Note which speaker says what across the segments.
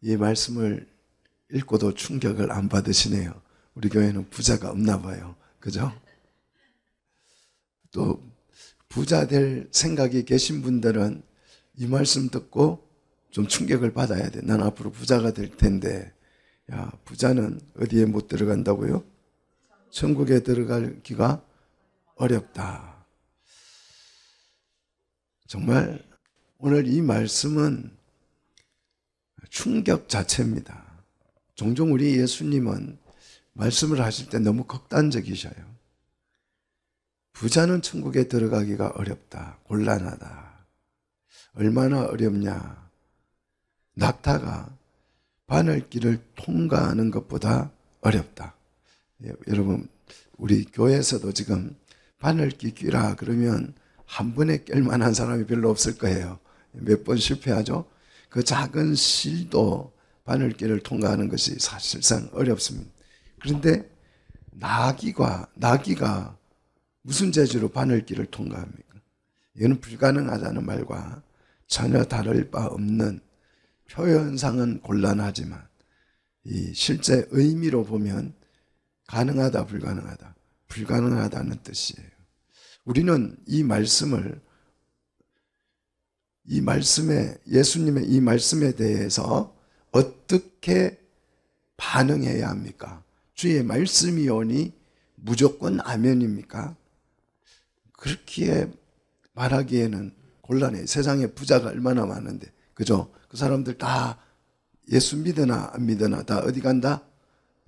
Speaker 1: 이 말씀을 읽고도 충격을 안 받으시네요. 우리 교회는 부자가 없나 봐요. 그죠? 또 부자 될 생각이 계신 분들은 이 말씀 듣고 좀 충격을 받아야 돼. 난 앞으로 부자가 될 텐데, 야, 부자는 어디에 못 들어간다고요? 천국에 들어가기가 어렵다. 정말 오늘 이 말씀은 충격 자체입니다. 종종 우리 예수님은 말씀을 하실 때 너무 극단적이셔요. 부자는 천국에 들어가기가 어렵다. 곤란하다. 얼마나 어렵냐. 낙타가 바늘길을 통과하는 것보다 어렵다. 예, 여러분, 우리 교회에서도 지금 바늘길 끼라 그러면 한 번에 깰 만한 사람이 별로 없을 거예요. 몇 번 실패하죠? 그 작은 실도 바늘길을 통과하는 것이 사실상 어렵습니다. 그런데 나귀가 무슨 재주로 바늘길을 통과합니까? 이거는 불가능하다는 말과 전혀 다를 바 없는, 표현상은 곤란하지만 이 실제 의미로 보면 가능하다, 불가능하다, 불가능하다는 뜻이에요. 우리는 이 말씀에 예수님의 이 말씀에 대해서 어떻게 반응해야 합니까? 주의 말씀이 오니 무조건 아멘입니까? 그렇게 말하기에는 곤란해요. 세상에 부자가 얼마나 많은데, 그죠? 그 사람들 다 예수 믿으나 안 믿으나 다 어디 간다?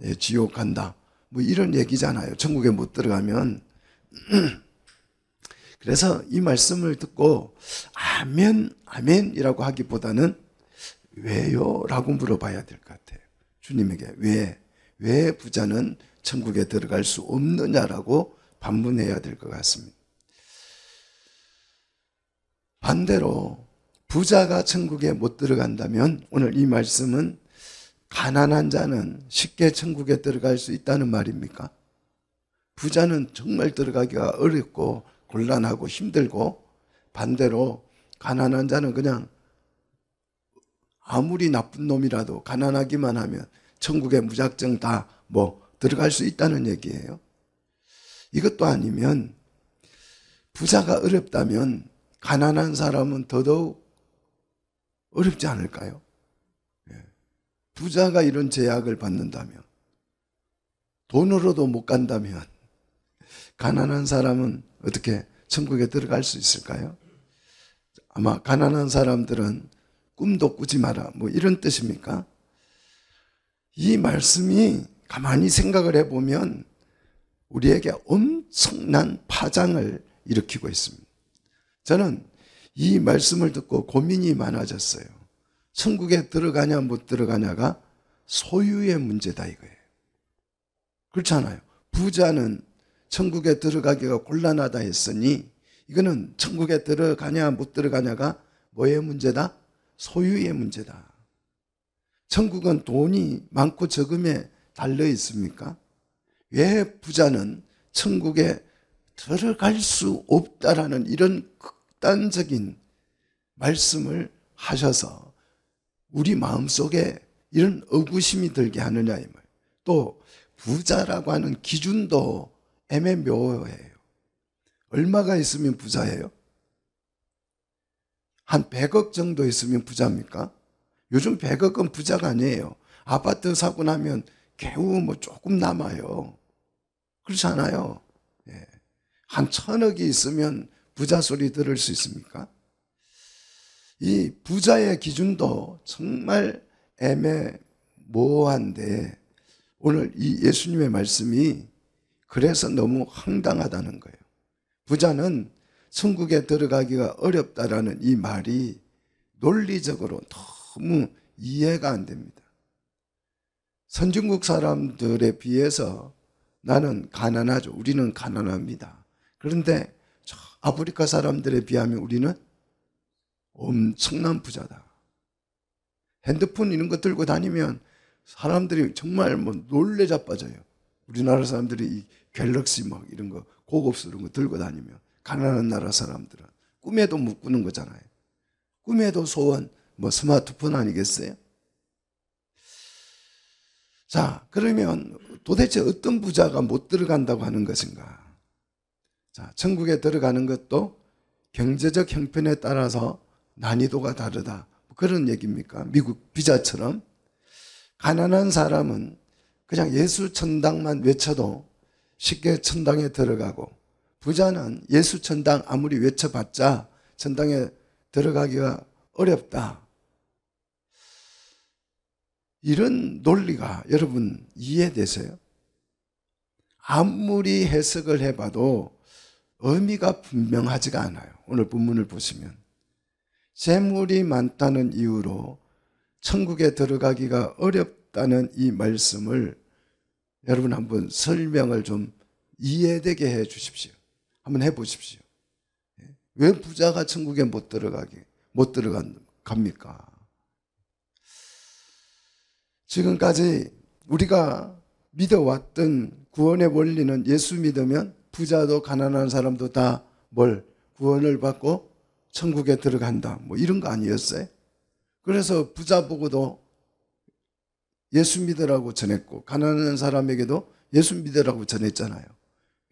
Speaker 1: 예, 지옥 간다. 뭐 이런 얘기잖아요. 천국에 못 들어가면. 그래서 이 말씀을 듣고 아멘, 아멘이라고 하기보다는 왜요? 라고 물어봐야 될 것 같아요. 주님에게 왜 부자는 천국에 들어갈 수 없느냐라고 반문해야 될 것 같습니다. 반대로 부자가 천국에 못 들어간다면 오늘 이 말씀은 가난한 자는 쉽게 천국에 들어갈 수 있다는 말입니까? 부자는 정말 들어가기가 어렵고 곤란하고 힘들고, 반대로 가난한 자는 그냥 아무리 나쁜 놈이라도 가난하기만 하면 천국에 무작정 다 들어갈 수 있다는 얘기예요. 이것도 아니면 부자가 어렵다면 가난한 사람은 더더욱 어렵지 않을까요? 부자가 이런 제약을 받는다면, 돈으로도 못 간다면 가난한 사람은 어떻게 천국에 들어갈 수 있을까요? 아마 가난한 사람들은 꿈도 꾸지 마라, 이런 뜻입니까? 이 말씀이 가만히 생각을 해보면 우리에게 엄청난 파장을 일으키고 있습니다. 저는 이 말씀을 듣고 고민이 많아졌어요. 천국에 들어가냐 못 들어가냐가 소유의 문제다 이거예요. 그렇잖아요. 부자는 천국에 들어가기가 곤란하다 했으니 이거는 천국에 들어가냐 못 들어가냐가 뭐의 문제다? 소유의 문제다. 천국은 돈이 많고 적음에 달려 있습니까? 왜 부자는 천국에 들어갈 수 없다라는 이런 극단적인 말씀을 하셔서 우리 마음속에 이런 의구심이 들게 하느냐 이 말. 또 부자라고 하는 기준도 애매모호해요. 얼마가 있으면 부자예요? 한 100억 정도 있으면 부자입니까? 요즘 100억은 부자가 아니에요. 아파트 사고 나면 겨우 조금 남아요. 그렇지 않아요? 예. 한 1000억이 있으면 부자 소리 들을 수 있습니까? 이 부자의 기준도 정말 애매모호한데 오늘 이 예수님의 말씀이 그래서 너무 황당하다는 거예요. 부자는 천국에 들어가기가 어렵다라는 이 말이 논리적으로 너무 이해가 안 됩니다. 선진국 사람들에 비해서 나는 가난하죠. 우리는 가난합니다. 그런데 아프리카 사람들에 비하면 우리는 엄청난 부자다. 핸드폰 이런 거 들고 다니면 사람들이 정말 놀래 자빠져요. 우리나라 사람들이 이 갤럭시 이런 거 고급스러운 거 들고 다니면 가난한 나라 사람들은 꿈에도 못 꾸는 거잖아요. 꿈에도 소원 뭐 스마트폰 아니겠어요? 자, 그러면 도대체 어떤 부자가 못 들어간다고 하는 것인가? 자, 천국에 들어가는 것도 경제적 형편에 따라서 난이도가 다르다. 그런 얘기입니까? 미국 비자처럼 가난한 사람은 그냥 예수 천당만 외쳐도 쉽게 천당에 들어가고, 부자는 예수 천당 아무리 외쳐봤자 천당에 들어가기가 어렵다. 이런 논리가 여러분 이해되세요? 아무리 해석을 해봐도 의미가 분명하지가 않아요. 오늘 본문을 보시면 재물이 많다는 이유로 천국에 들어가기가 어렵다는 이 말씀을 여러분 한번 설명을 좀 이해되게 해 주십시오. 한번 해보십시오. 왜 부자가 천국에 못 들어갑니까? 지금까지 우리가 믿어왔던 구원의 원리는 예수 믿으면 부자도 가난한 사람도 다 구원을 받고 천국에 들어간다. 뭐 이런 거 아니었어요? 그래서 부자 보고도 예수 믿으라고 전했고 가난한 사람에게도 예수 믿으라고 전했잖아요.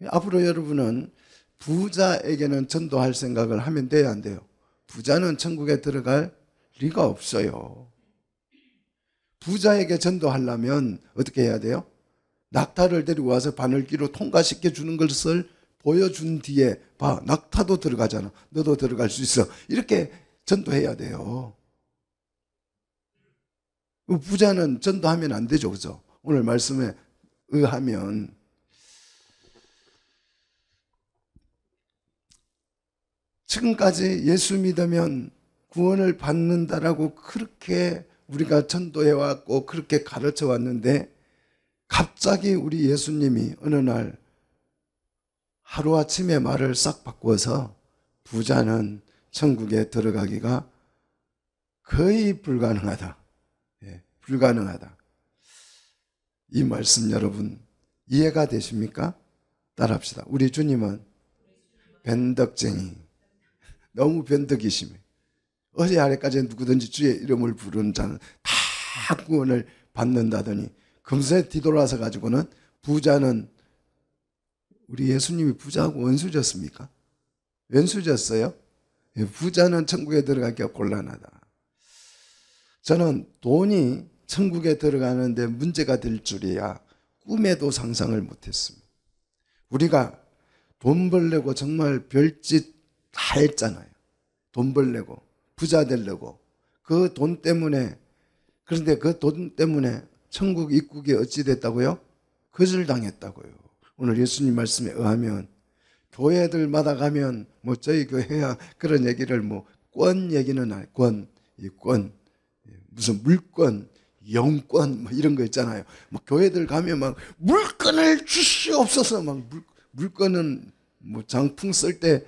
Speaker 1: 앞으로 여러분은 부자에게는 전도할 생각을 하면 돼야 안 돼요? 부자는 천국에 들어갈 리가 없어요. 부자에게 전도하려면 어떻게 해야 돼요? 낙타를 데리고 와서 바늘기로 통과시켜 주는 것을 보여준 뒤에 봐, 낙타도 들어가잖아. 너도 들어갈 수 있어. 이렇게 전도해야 돼요. 부자는 전도하면 안 되죠. 그죠? 오늘 말씀에 의하면 지금까지 예수 믿으면 구원을 받는다라고 그렇게 우리가 전도해왔고 그렇게 가르쳐 왔는데 갑자기 우리 예수님이 어느 날 하루아침에 말을 싹 바꿔서 부자는 천국에 들어가기가 거의 불가능하다. 불가능하다. 이 말씀 여러분 이해가 되십니까? 따라합시다. 우리 주님은 변덕쟁이, 너무 변덕이 심해. 어제 아래까지 누구든지 주의 이름을 부르는 자는 다 구원을 받는다더니 금세 뒤돌아서 가지고는 부자는, 우리 예수님이 부자하고 원수졌습니까? 왼수졌어요? 부자는 천국에 들어가기가 곤란하다. 저는 돈이 천국에 들어가는데 문제가 될 줄이야 꿈에도 상상을 못했습니다. 우리가 돈 벌려고 정말 별짓 다 했잖아요. 돈 벌려고, 부자 되려고. 그 돈 때문에, 그런데 그 돈 때문에 천국 입국이 어찌 됐다고요? 거절당했다고요. 오늘 예수님 말씀에 의하면 교회들마다 가면 뭐 저희 교회야 그런 얘기를 권 얘기는 안, 권, 무슨 물권, 영권 뭐 이런 거 있잖아요. 교회들 가면 막 물건을 주시옵소서, 물건은 장풍 쓸 때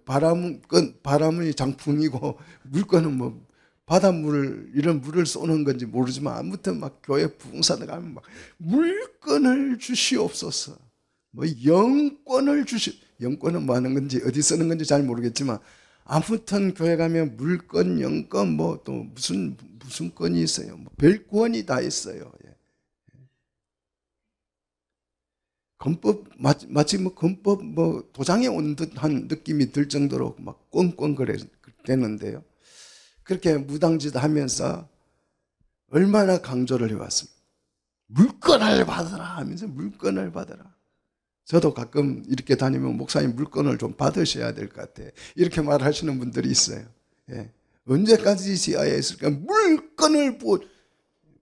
Speaker 1: 바람이 장풍이고 물건은 바닷물 이런 물을 쏘는 건지 모르지만 아무튼 교회 부흥사들 가면 물건을 주시옵소서, 영권을 영권은 뭐 하는 건지 어디 쓰는 건지 잘 모르겠지만 아무튼 교회 가면 물권, 영권 또 무슨 권이 있어요. 별권이 다 있어요. 건법 마치 건법 도장에 온 듯한 느낌이 들 정도로 꽁꽁거려 되는데요. 그렇게 무당짓 하면서 얼마나 강조를 해왔습니다. 물건을 받으라 하면서 물건을 받으라. 저도 가끔 이렇게 다니면 목사님 물건을 좀 받으셔야 될 것 같아. 이렇게 말하시는 분들이 있어요. 언제까지 지하에 있을까? 물건을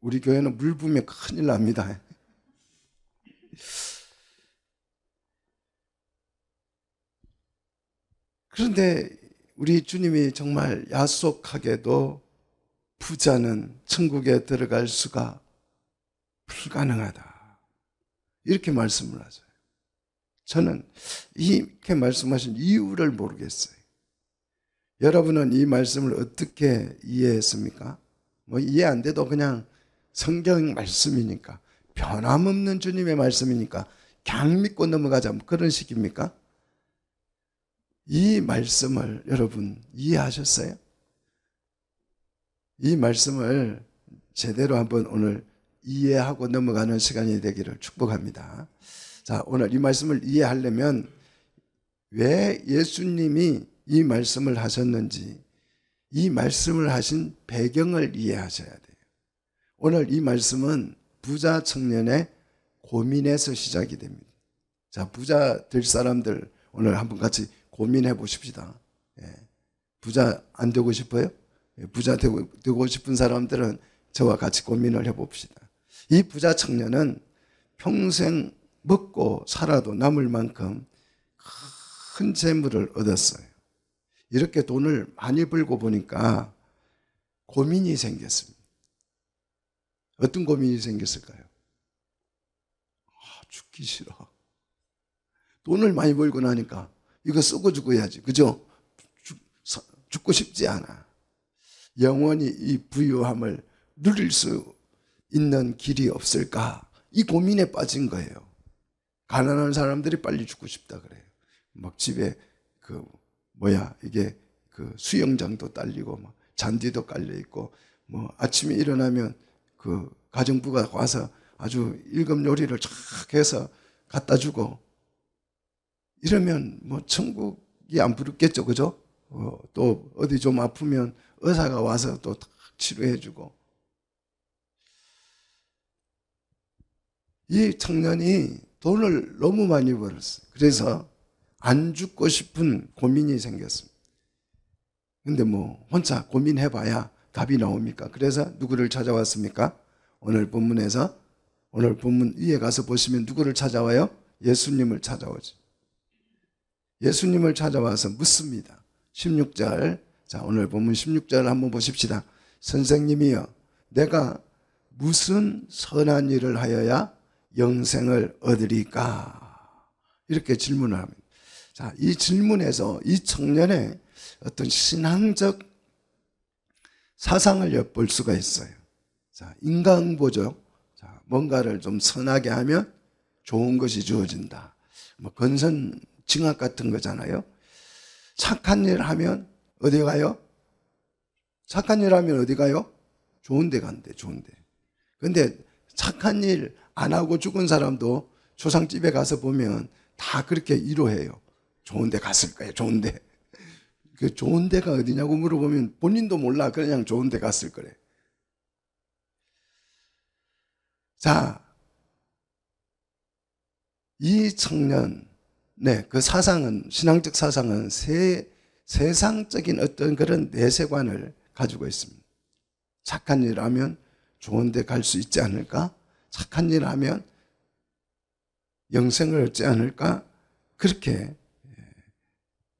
Speaker 1: 우리 교회는 물 부으면 큰일 납니다. 그런데 우리 주님이 정말 야속하게도 부자는 천국에 들어갈 수가 불가능하다, 이렇게 말씀을 하죠. 저는 이렇게 말씀하신 이유를 모르겠어요. 여러분은 이 말씀을 어떻게 이해했습니까? 이해 안 돼도 그냥 성경 말씀이니까, 변함없는 주님의 말씀이니까 그냥 믿고 넘어가자, 뭐 그런 식입니까? 이 말씀을 여러분 이해하셨어요? 이 말씀을 제대로 한번 오늘 이해하고 넘어가는 시간이 되기를 축복합니다. 자, 오늘 이 말씀을 이해하려면 왜 예수님이 이 말씀을 하셨는지, 이 말씀을 하신 배경을 이해하셔야 돼요. 오늘 이 말씀은 부자 청년의 고민에서 시작이 됩니다. 자, 부자 될 사람들 오늘 한번 같이 고민해 보십시다. 예. 부자 안 되고 싶어요? 예. 부자 되고 싶은 사람들은 저와 같이 고민을 해 봅시다. 이 부자 청년은 평생 먹고 살아도 남을 만큼 큰 재물을 얻었어요. 이렇게 돈을 많이 벌고 보니까 고민이 생겼습니다. 어떤 고민이 생겼을까요? 죽기 싫어. 돈을 많이 벌고 나니까 이거 쓰고 죽어야지. 그죠? 죽고 싶지 않아. 영원히 이 부유함을 누릴 수 있는 길이 없을까? 이 고민에 빠진 거예요. 가난한 사람들이 빨리 죽고 싶다 그래요. 막 집에 이게 수영장도 딸리고 막 잔디도 깔려 있고 뭐 아침에 일어나면 가정부가 와서 아주 일금 요리를 쫙 해서 갖다 주고 이러면 뭐 천국이 안 부럽겠죠, 그죠? 또 어디 좀 아프면 의사가 와서 또 치료해 주고. 이 청년이 돈을 너무 많이 벌었어요. 그래서 안 죽고 싶은 고민이 생겼습니다. 근데 뭐 혼자 고민해봐야 답이 나옵니까? 그래서 누구를 찾아왔습니까? 오늘 본문 위에 가서 보시면 누구를 찾아와요? 예수님을 찾아오죠. 예수님을 찾아와서 묻습니다. 16절. 자, 오늘 본문 16절 한번 보십시다. 선생님이여, 내가 무슨 선한 일을 하여야 영생을 얻으리까? 이렇게 질문을 합니다. 자, 이 질문에서 이 청년의 어떤 신앙적 사상을 엿볼 수가 있어요. 자, 인간보죠. 자, 뭔가를 좀 선하게 하면 좋은 것이 주어진다. 뭐 건선징악 같은 거잖아요. 착한 일 하면 어디 가요? 착한 일 하면 어디 가요? 좋은 데 간대, 좋은 데. 근데 착한 일 안 하고 죽은 사람도 조상집에 가서 보면 다 그렇게 위로해요. 좋은 데 갔을 거예요, 좋은 데. 그 좋은 데가 어디냐고 물어보면 본인도 몰라. 그냥 좋은 데 갔을 거래. 자, 이 청년의 그 사상은, 신앙적 사상은 세상적인 어떤 그런 내세관을 가지고 있습니다. 착한 일 하면 좋은 데 갈 수 있지 않을까? 착한 일 하면 영생을 얻지 않을까? 그렇게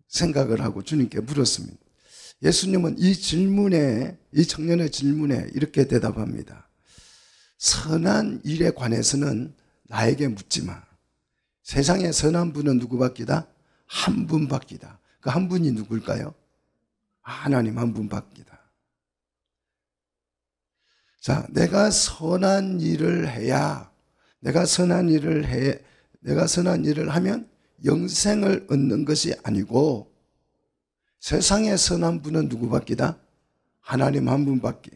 Speaker 1: 생각을 하고 주님께 물었습니다. 예수님은 이 청년의 질문에 이렇게 대답합니다. 선한 일에 관해서는 나에게 묻지 마. 세상에 선한 분은 누구밖이다? 한 분밖이다. 그 한 분이 누굴까요? 하나님 한 분밖이다. 자, 내가 선한 일을 하면 영생을 얻는 것이 아니고 세상에 선한 분은 누구밖이다? 하나님 한 분밖에.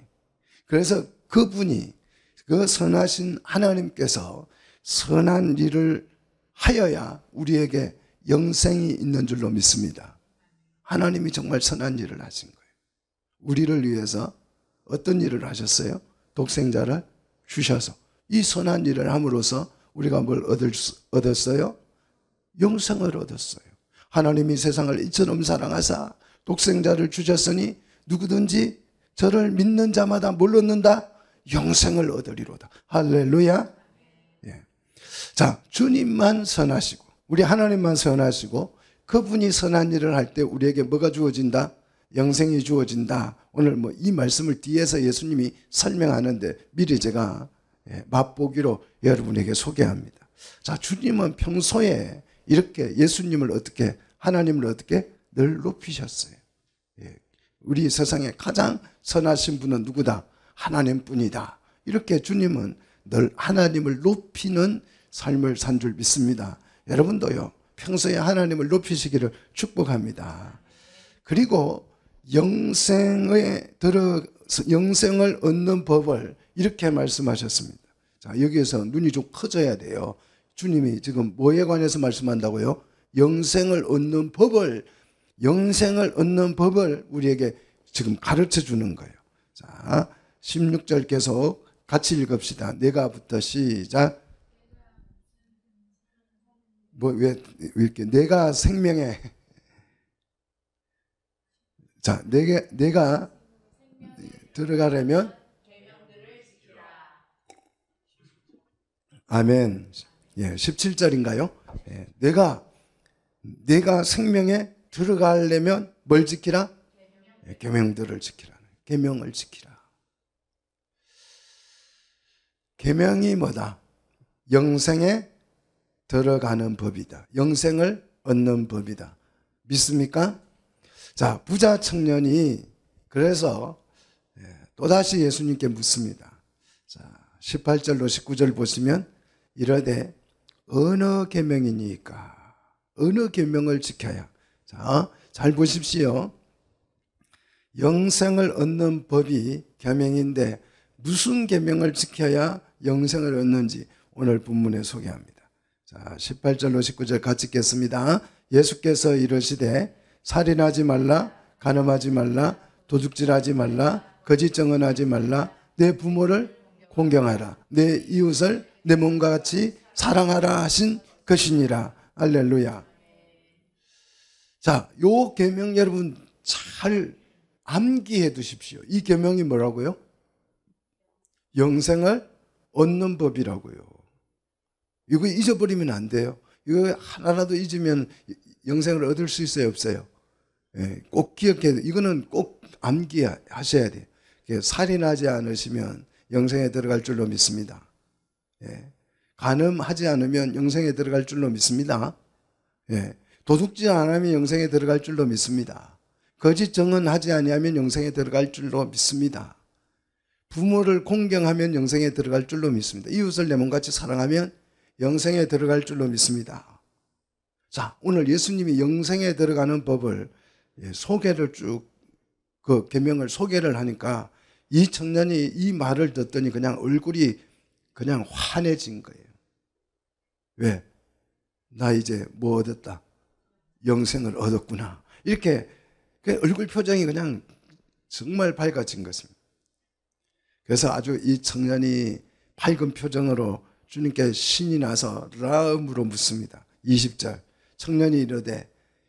Speaker 1: 그래서 그분이, 그 선하신 하나님께서 선한 일을 하여야 우리에게 영생이 있는 줄로 믿습니다. 하나님이 정말 선한 일을 하신 거예요. 우리를 위해서 어떤 일을 하셨어요? 독생자를 주셔서 이 선한 일을 함으로써 우리가 뭘 얻었어요? 영생을 얻었어요. 하나님이 세상을 이처럼 사랑하사 독생자를 주셨으니 누구든지 저를 믿는 자마다 뭘 얻는다? 영생을 얻으리로다. 할렐루야. 예. 자, 주님만 선하시고 우리 하나님만 선하시고 그분이 선한 일을 할 때 우리에게 뭐가 주어진다? 영생이 주어진다. 오늘 뭐 이 말씀을 뒤에서 예수님이 설명하는데 미리 제가 맛보기로 여러분에게 소개합니다. 자, 주님은 평소에 이렇게 예수님을 어떻게, 하나님을 어떻게 늘 높이셨어요. 우리 세상에 가장 선하신 분은 누구다? 하나님뿐이다. 이렇게 주님은 늘 하나님을 높이는 삶을 산 줄 믿습니다. 여러분도요, 평소에 하나님을 높이시기를 축복합니다. 그리고 영생을 얻는 법을 이렇게 말씀하셨습니다. 자, 여기에서 눈이 좀 커져야 돼요. 주님이 지금 뭐에 관해서 말씀한다고요? 영생을 얻는 법을 우리에게 지금 가르쳐 주는 거예요. 자, 16절 계속 같이 읽읍시다. 내가부터 시작. 왜 이렇게 내가 생명에, 자, 내가 들어가려면, 아멘. 예, 17절인가요? 예, 내가 생명에 들어가려면 뭘 지키라? 예, 계명들을 지키라. 계명을 지키라. 계명이 뭐다? 영생에 들어가는 법이다. 영생을 얻는 법이다. 믿습니까? 자, 부자 청년이 그래서 또다시 예수님께 묻습니다. 자, 18절로 19절 보시면 이러되 어느 계명이니까? 어느 계명을 지켜야? 자, 잘 보십시오. 영생을 얻는 법이 계명인데 무슨 계명을 지켜야 영생을 얻는지 오늘 본문에 소개합니다. 자, 18절로 19절 같이 읽겠습니다. 예수께서 이르시되 살인하지 말라, 간음하지 말라, 도둑질하지 말라, 거짓 증언하지 말라, 내 부모를 공경하라, 내 이웃을 내 몸과 같이 사랑하라 하신 것이니라. 할렐루야. 자, 요 계명 여러분 잘 암기해 두십시오. 이 계명이 뭐라고요? 영생을 얻는 법이라고요. 이거 잊어버리면 안 돼요. 이거 하나라도 잊으면 영생을 얻을 수 있어요, 없어요? 예, 꼭 기억해야 돼요. 이거는 꼭 암기하셔야 돼요. 살인하지 않으시면 영생에 들어갈 줄로 믿습니다. 예, 간음하지 않으면 영생에 들어갈 줄로 믿습니다. 예, 도둑질 안 하면 영생에 들어갈 줄로 믿습니다. 거짓 증언하지 아니하면 영생에 들어갈 줄로 믿습니다. 부모를 공경하면 영생에 들어갈 줄로 믿습니다. 이웃을 내 몸같이 사랑하면 영생에 들어갈 줄로 믿습니다. 자, 오늘 예수님이 영생에 들어가는 법을 소개를 쭉 그 계명을 소개를 하니까 이 청년이 이 말을 듣더니 그냥 얼굴이 그냥 환해진 거예요. 왜? 나 이제 뭐 얻었다? 영생을 얻었구나. 이렇게 얼굴 표정이 그냥 정말 밝아진 것입니다. 그래서 아주 이 청년이 밝은 표정으로 주님께 신이 나서 라음으로 묻습니다. 20절 청년이 이르되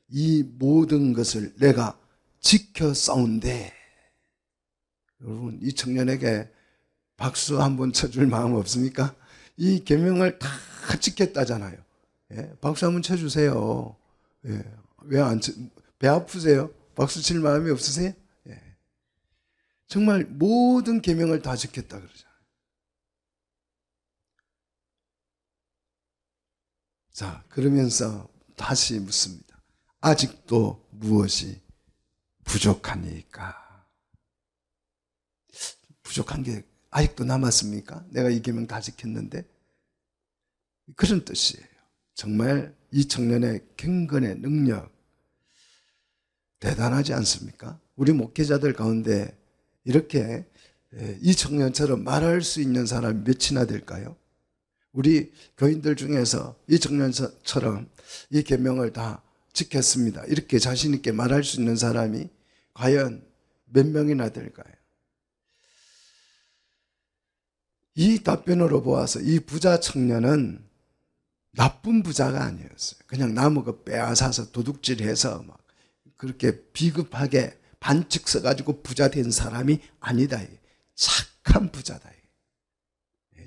Speaker 1: 이 모든 것을 내가 지켰사온데. 여러분, 이 청년에게 박수 한번 쳐줄 마음 없습니까? 이 계명을 다 지켰다잖아요. 예? 박수 한번 쳐주세요. 예. 왜 안 쳐? 배 아프세요? 박수 칠 마음이 없으세요? 예. 정말 모든 계명을 다 지켰다 그러잖아요. 자, 그러면서 다시 묻습니다. 아직도 무엇이 부족하니까? 부족한 게 아직도 남았습니까? 내가 이 계명 다 지켰는데? 그런 뜻이에요. 정말 이 청년의 경건의 능력 대단하지 않습니까? 우리 목회자들 가운데 이렇게 이 청년처럼 말할 수 있는 사람이 몇이나 될까요? 우리 교인들 중에서 이 청년처럼 이 계명을 다 지켰습니다, 이렇게 자신 있게 말할 수 있는 사람이 과연 몇 명이나 될까요? 이 답변으로 보아서 이 부자 청년은 나쁜 부자가 아니었어요. 그냥 나무가 빼앗아서 도둑질해서 막 그렇게 비겁하게 반칙 써가지고 부자 된 사람이 아니다. 착한 부자다.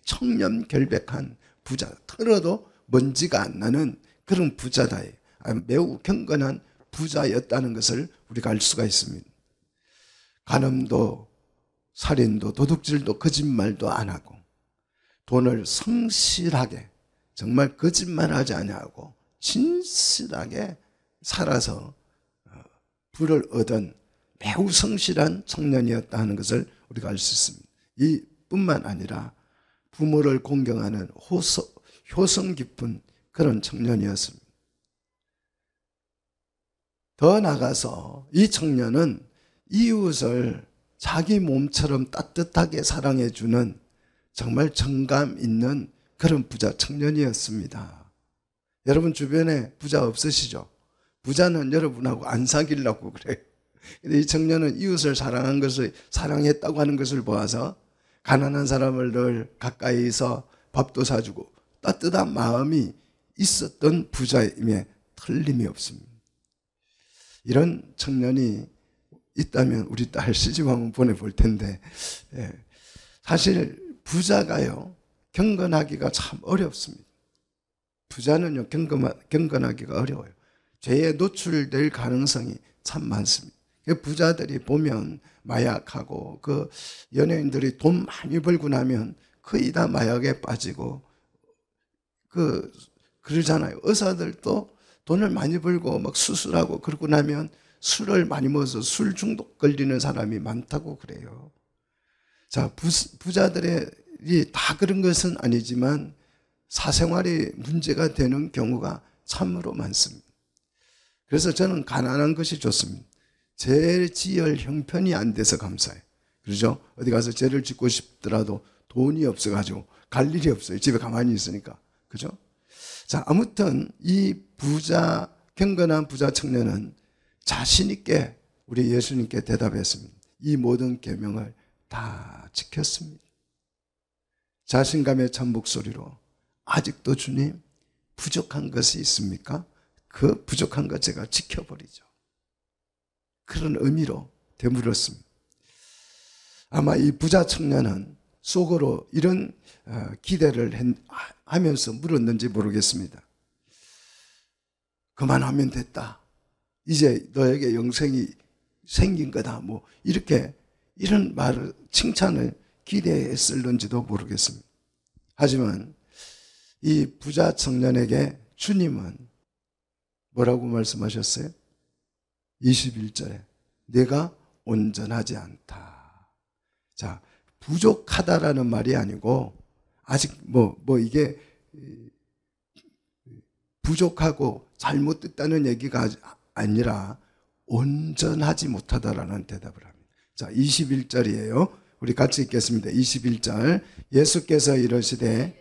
Speaker 1: 청렴결백한 부자, 털어도 먼지가 안 나는 그런 부자다. 매우 경건한 부자였다는 것을 우리가 알 수가 있습니다. 간음도 살인도 도둑질도 거짓말도 안 하고 돈을 성실하게, 정말 거짓말하지 아니하고 진실하게 살아서 부를 얻은 매우 성실한 청년이었다 하는 것을 우리가 알 수 있습니다. 이뿐만 아니라 부모를 공경하는 효성 깊은 그런 청년이었습니다. 더 나아가서 이 청년은 이웃을 자기 몸처럼 따뜻하게 사랑해주는 정말 정감 있는 그런 부자 청년이었습니다. 여러분 주변에 부자 없으시죠? 부자는 여러분하고 안 사귀려고 그래요. 근데 이 청년은 이웃을 사랑한 것을, 사랑했다고 하는 것을 보아서 가난한 사람을 늘 가까이서 밥도 사주고 따뜻한 마음이 있었던 부자임에 틀림이 없습니다. 이런 청년이 있다면 우리 딸 시집 한번 보내볼 텐데, 사실 부자가요 경건하기가 참 어렵습니다. 부자는요 경건하기가 어려워요. 죄에 노출될 가능성이 참 많습니다. 부자들이 보면 마약하고 그 연예인들이 돈 많이 벌고 나면 거의 다 마약에 빠지고 그러잖아요. 의사들도 돈을 많이 벌고 막 수술하고 그러고 나면 술을 많이 먹어서 술 중독 걸리는 사람이 많다고 그래요. 자, 부자들이 다 그런 것은 아니지만 사생활이 문제가 되는 경우가 참으로 많습니다. 그래서 저는 가난한 것이 좋습니다. 죄 지을 형편이 안 돼서 감사해요. 그렇죠? 어디 가서 죄를 짓고 싶더라도 돈이 없어가지고 갈 일이 없어요. 집에 가만히 있으니까. 그죠? 자, 아무튼 이 경건한 부자 청년은 자신 있게 우리 예수님께 대답했습니다. 이 모든 계명을 다 지켰습니다. 자신감에 찬 목소리로 아직도 주님 부족한 것이 있습니까? 그 부족한 것 제가 지켜버리죠. 그런 의미로 되물었습니다. 아마 이 부자 청년은 속으로 이런 기대를 하면서 물었는지 모르겠습니다. 그만하면 됐다. 이제 너에게 영생이 생긴 거다. 뭐 이렇게 이런 말을 칭찬을 기대했을는지도 모르겠습니다. 하지만 이 부자 청년에게 주님은 뭐라고 말씀하셨어요? 21절에 내가 온전하지 않다. 자, 부족하다라는 말이 아니고 아직 이게 부족하고 잘못됐다는 얘기가 아니라 온전하지 못하다라는 대답을 합니다. 자, 21절이에요. 우리 같이 읽겠습니다. 21절. 예수께서 이르시되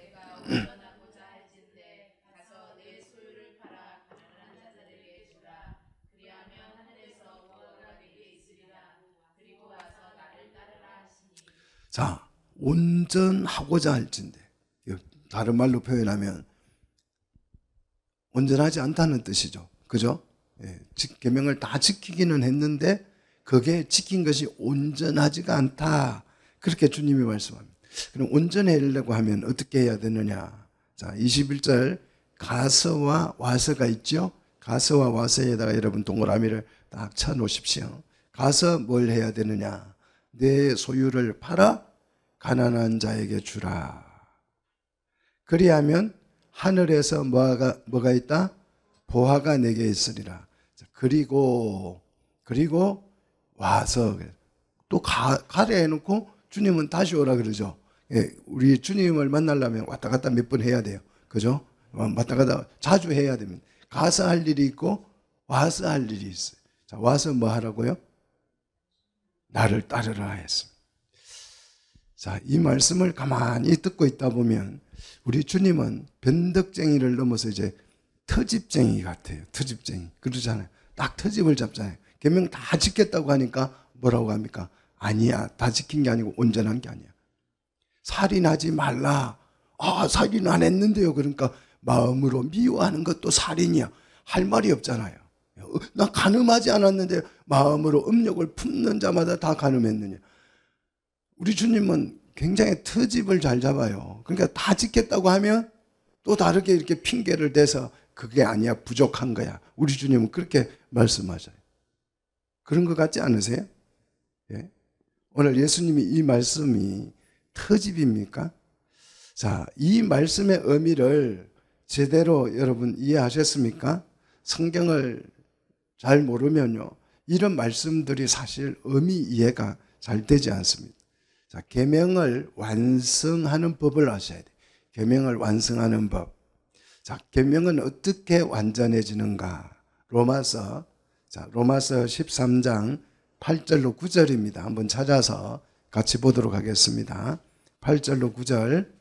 Speaker 1: 자, 온전하고자 할진대. 다른 말로 표현하면 온전하지 않다는 뜻이죠. 그죠? 계명을 다 지키기는 했는데 그게 지킨 것이 온전하지가 않다. 그렇게 주님이 말씀합니다. 그럼 온전해지려고 하면 어떻게 해야 되느냐? 자, 21절 가서와 와서가 있죠? 가서와 와서에다가 여러분 동그라미를 딱 쳐놓으십시오. 가서 뭘 해야 되느냐? 내 소유를 팔아 가난한 자에게 주라. 그리하면 하늘에서 뭐가 있다? 보화가 내게 있으리라. 그리고 와서 또 가래 해놓고 주님은 다시 오라 그러죠. 우리 주님을 만나려면 왔다 갔다 몇 번 해야 돼요. 그죠? 왔다 갔다 자주 해야 됩니다. 가서 할 일이 있고 와서 할 일이 있어요. 자, 와서 뭐 하라고요? 나를 따르라 했습니다. 자, 이 말씀을 가만히 듣고 있다 보면 우리 주님은 변덕쟁이를 넘어서 이제 터집쟁이 같아요. 터집쟁이. 그러잖아요. 딱 터집을 잡잖아요. 계명 다 지켰다고 하니까 뭐라고 합니까? 아니야. 다 지킨 게 아니고 온전한 게 아니야. 살인하지 말라. 아, 살인 안 했는데요. 그러니까 마음으로 미워하는 것도 살인이야. 할 말이 없잖아요. 나 간음하지 않았는데 마음으로 음욕을 품는 자마다 다 간음했느냐. 우리 주님은 굉장히 터집을 잘 잡아요. 그러니까 다 지켰다고 하면 또 다르게 이렇게 핑계를 대서 그게 아니야, 부족한 거야. 우리 주님은 그렇게 말씀하셔요. 그런 것 같지 않으세요? 예? 오늘 예수님이 이 말씀이 터집입니까? 자, 이 말씀의 의미를 제대로 여러분 이해하셨습니까? 성경을 잘 모르면요, 이런 말씀들이 사실 의미 이해가 잘 되지 않습니다. 자, 계명을 완성하는 법을 아셔야 돼요. 계명을 완성하는 법. 자, 계명은 어떻게 완전해지는가? 로마서 13장 8절로 9절입니다. 한번 찾아서 같이 보도록 하겠습니다. 8절로 9절.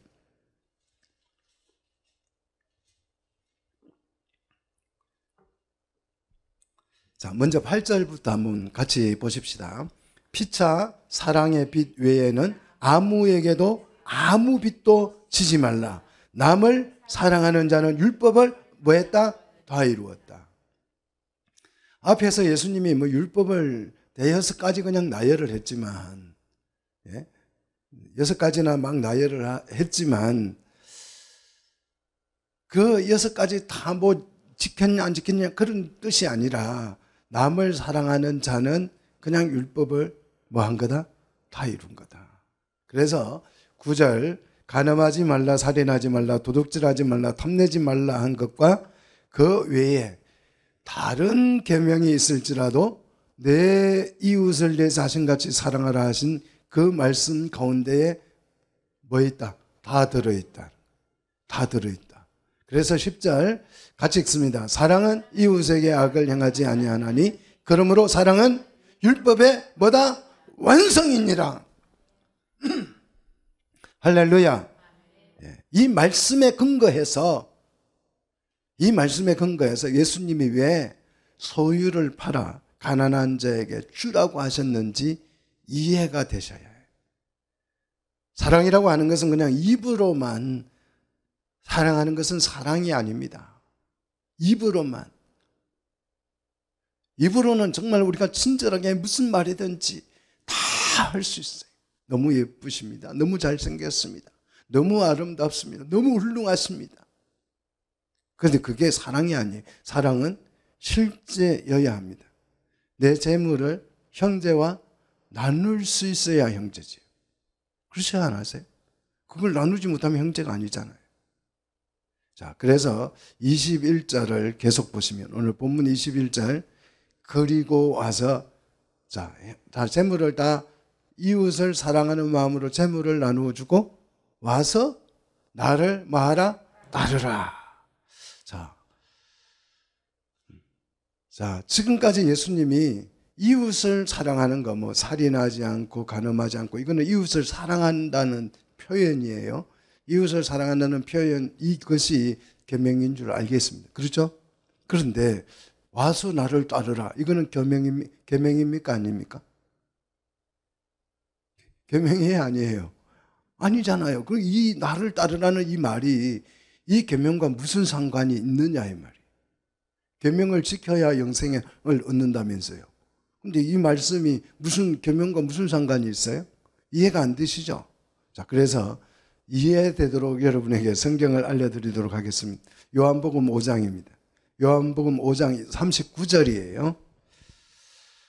Speaker 1: 자, 먼저 8절부터 한번 같이 보십시다. 피차 사랑의 빛 외에는 아무에게도 아무 빛도 지지 말라. 남을 사랑하는 자는 율법을 뭐했다? 다 이루었다. 앞에서 예수님이 율법을 대여섯 가지 그냥 나열을 했지만, 6가지나 막 나열을 했지만, 그 6가지 다 지켰냐 안 지켰냐 그런 뜻이 아니라, 남을 사랑하는 자는 그냥 율법을 한 거다? 다 이룬 거다. 그래서 9절, 간음하지 말라, 살인하지 말라, 도둑질하지 말라, 탐내지 말라 한 것과 그 외에 다른 계명이 있을지라도 내 이웃을 내 자신같이 사랑하라 하신 그 말씀 가운데에 뭐 있다? 다 들어있다. 다 들어있다. 그래서 10절 같이 읽습니다. 사랑은 이웃에게 악을 행하지 아니하나니 그러므로 사랑은 율법의 뭐다? 완성이니라. 할렐루야. 이 말씀에 근거해서 예수님이 왜 소유를 팔아 가난한 자에게 주라고 하셨는지 이해가 되셔야 해요. 사랑이라고 하는 것은 그냥 입으로만 사랑하는 것은 사랑이 아닙니다. 입으로는 정말 우리가 친절하게 무슨 말이든지 다 할 수 있어요. 너무 예쁘십니다. 너무 잘생겼습니다. 너무 아름답습니다. 너무 훌륭하십니다. 그런데 그게 사랑이 아니에요. 사랑은 실제여야 합니다. 내 재물을 형제와 나눌 수 있어야 형제지. 그렇지 않으세요? 그걸 나누지 못하면 형제가 아니잖아요. 자, 그래서 21절을 계속 보시면, 오늘 본문 21절, 그리고 와서, 자, 다 재물을 다 이웃을 사랑하는 마음으로 재물을 나누어 주고 와서 나를 뭐하라? 따르라. 자, 지금까지 예수님이 이웃을 사랑하는 거, 살인하지 않고 간음하지 않고, 이거는 이웃을 사랑한다는 표현이에요. 이웃을 사랑한다는 표현, 이것이 계명인 줄 알겠습니다. 그렇죠? 그런데 와서 나를 따르라. 이거는 계명입니까? 아닙니까? 계명이 아니에요. 아니잖아요. 이 나를 따르라는 이 말이 이 계명과 무슨 상관이 있느냐 이 말이에요. 계명을 지켜야 영생을 얻는다면서요. 근데 이 말씀이 무슨 계명과 무슨 상관이 있어요? 이해가 안 되시죠? 자, 그래서 이해되도록 여러분에게 성경을 알려드리도록 하겠습니다. 요한복음 5장입니다. 요한복음 5장 39절이에요.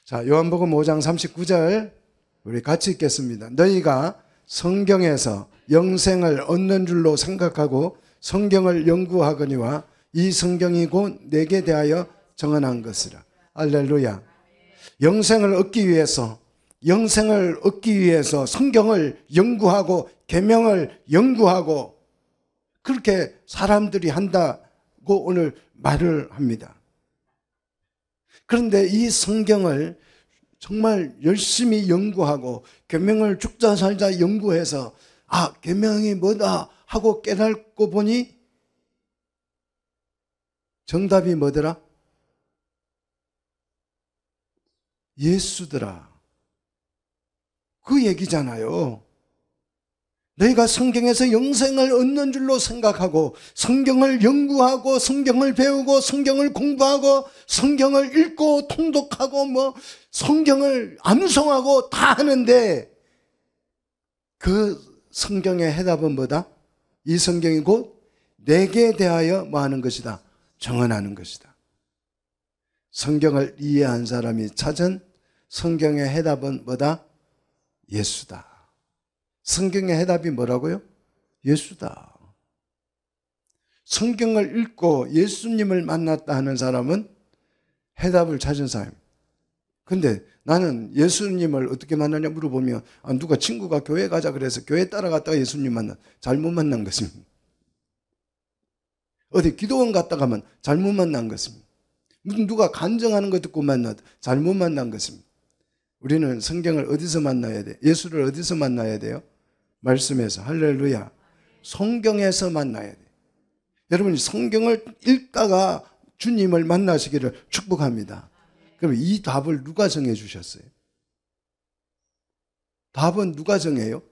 Speaker 1: 자, 요한복음 5장 39절 우리 같이 읽겠습니다. 너희가 성경에서 영생을 얻는 줄로 생각하고 성경을 연구하거니와 이 성경이 곧 내게 대하여 정언한 것이라. 할렐루야. 영생을 얻기 위해서 성경을 연구하고 계명을 연구하고 그렇게 사람들이 한다고 오늘 말을 합니다. 그런데 이 성경을 정말 열심히 연구하고 계명을 죽자 살자 연구해서 계명이 뭐다 하고 깨닫고 보니 정답이 뭐더라? 예수더라. 그 얘기잖아요. 너희가 성경에서 영생을 얻는 줄로 생각하고 성경을 연구하고 성경을 배우고 성경을 공부하고 성경을 읽고 통독하고 성경을 암송하고 다 하는데 그 성경의 해답은 뭐다? 이 성경이 곧 내게 대하여 뭐 하는 것이다? 정언하는 것이다. 성경을 이해한 사람이 찾은 성경의 해답은 뭐다? 예수다. 성경의 해답이 뭐라고요? 예수다. 성경을 읽고 예수님을 만났다 하는 사람은 해답을 찾은 사람. 근데 나는 예수님을 어떻게 만나냐 물어보면 누가 친구가 교회 가자 그래서 교회 따라갔다가 예수님 잘못 만난 것입니다. 어디 기도원 갔다 가면 잘못 만난 것입니다. 무슨 누가 간증하는 것 듣고 만나도 잘못 만난 것입니다. 우리는 성경을 어디서 만나야 돼요? 예수를 어디서 만나야 돼요? 말씀에서. 할렐루야. 성경에서 만나야 돼요. 여러분이 성경을 읽다가 주님을 만나시기를 축복합니다. 그럼 이 답을 누가 정해 주셨어요? 답은 누가 정해요?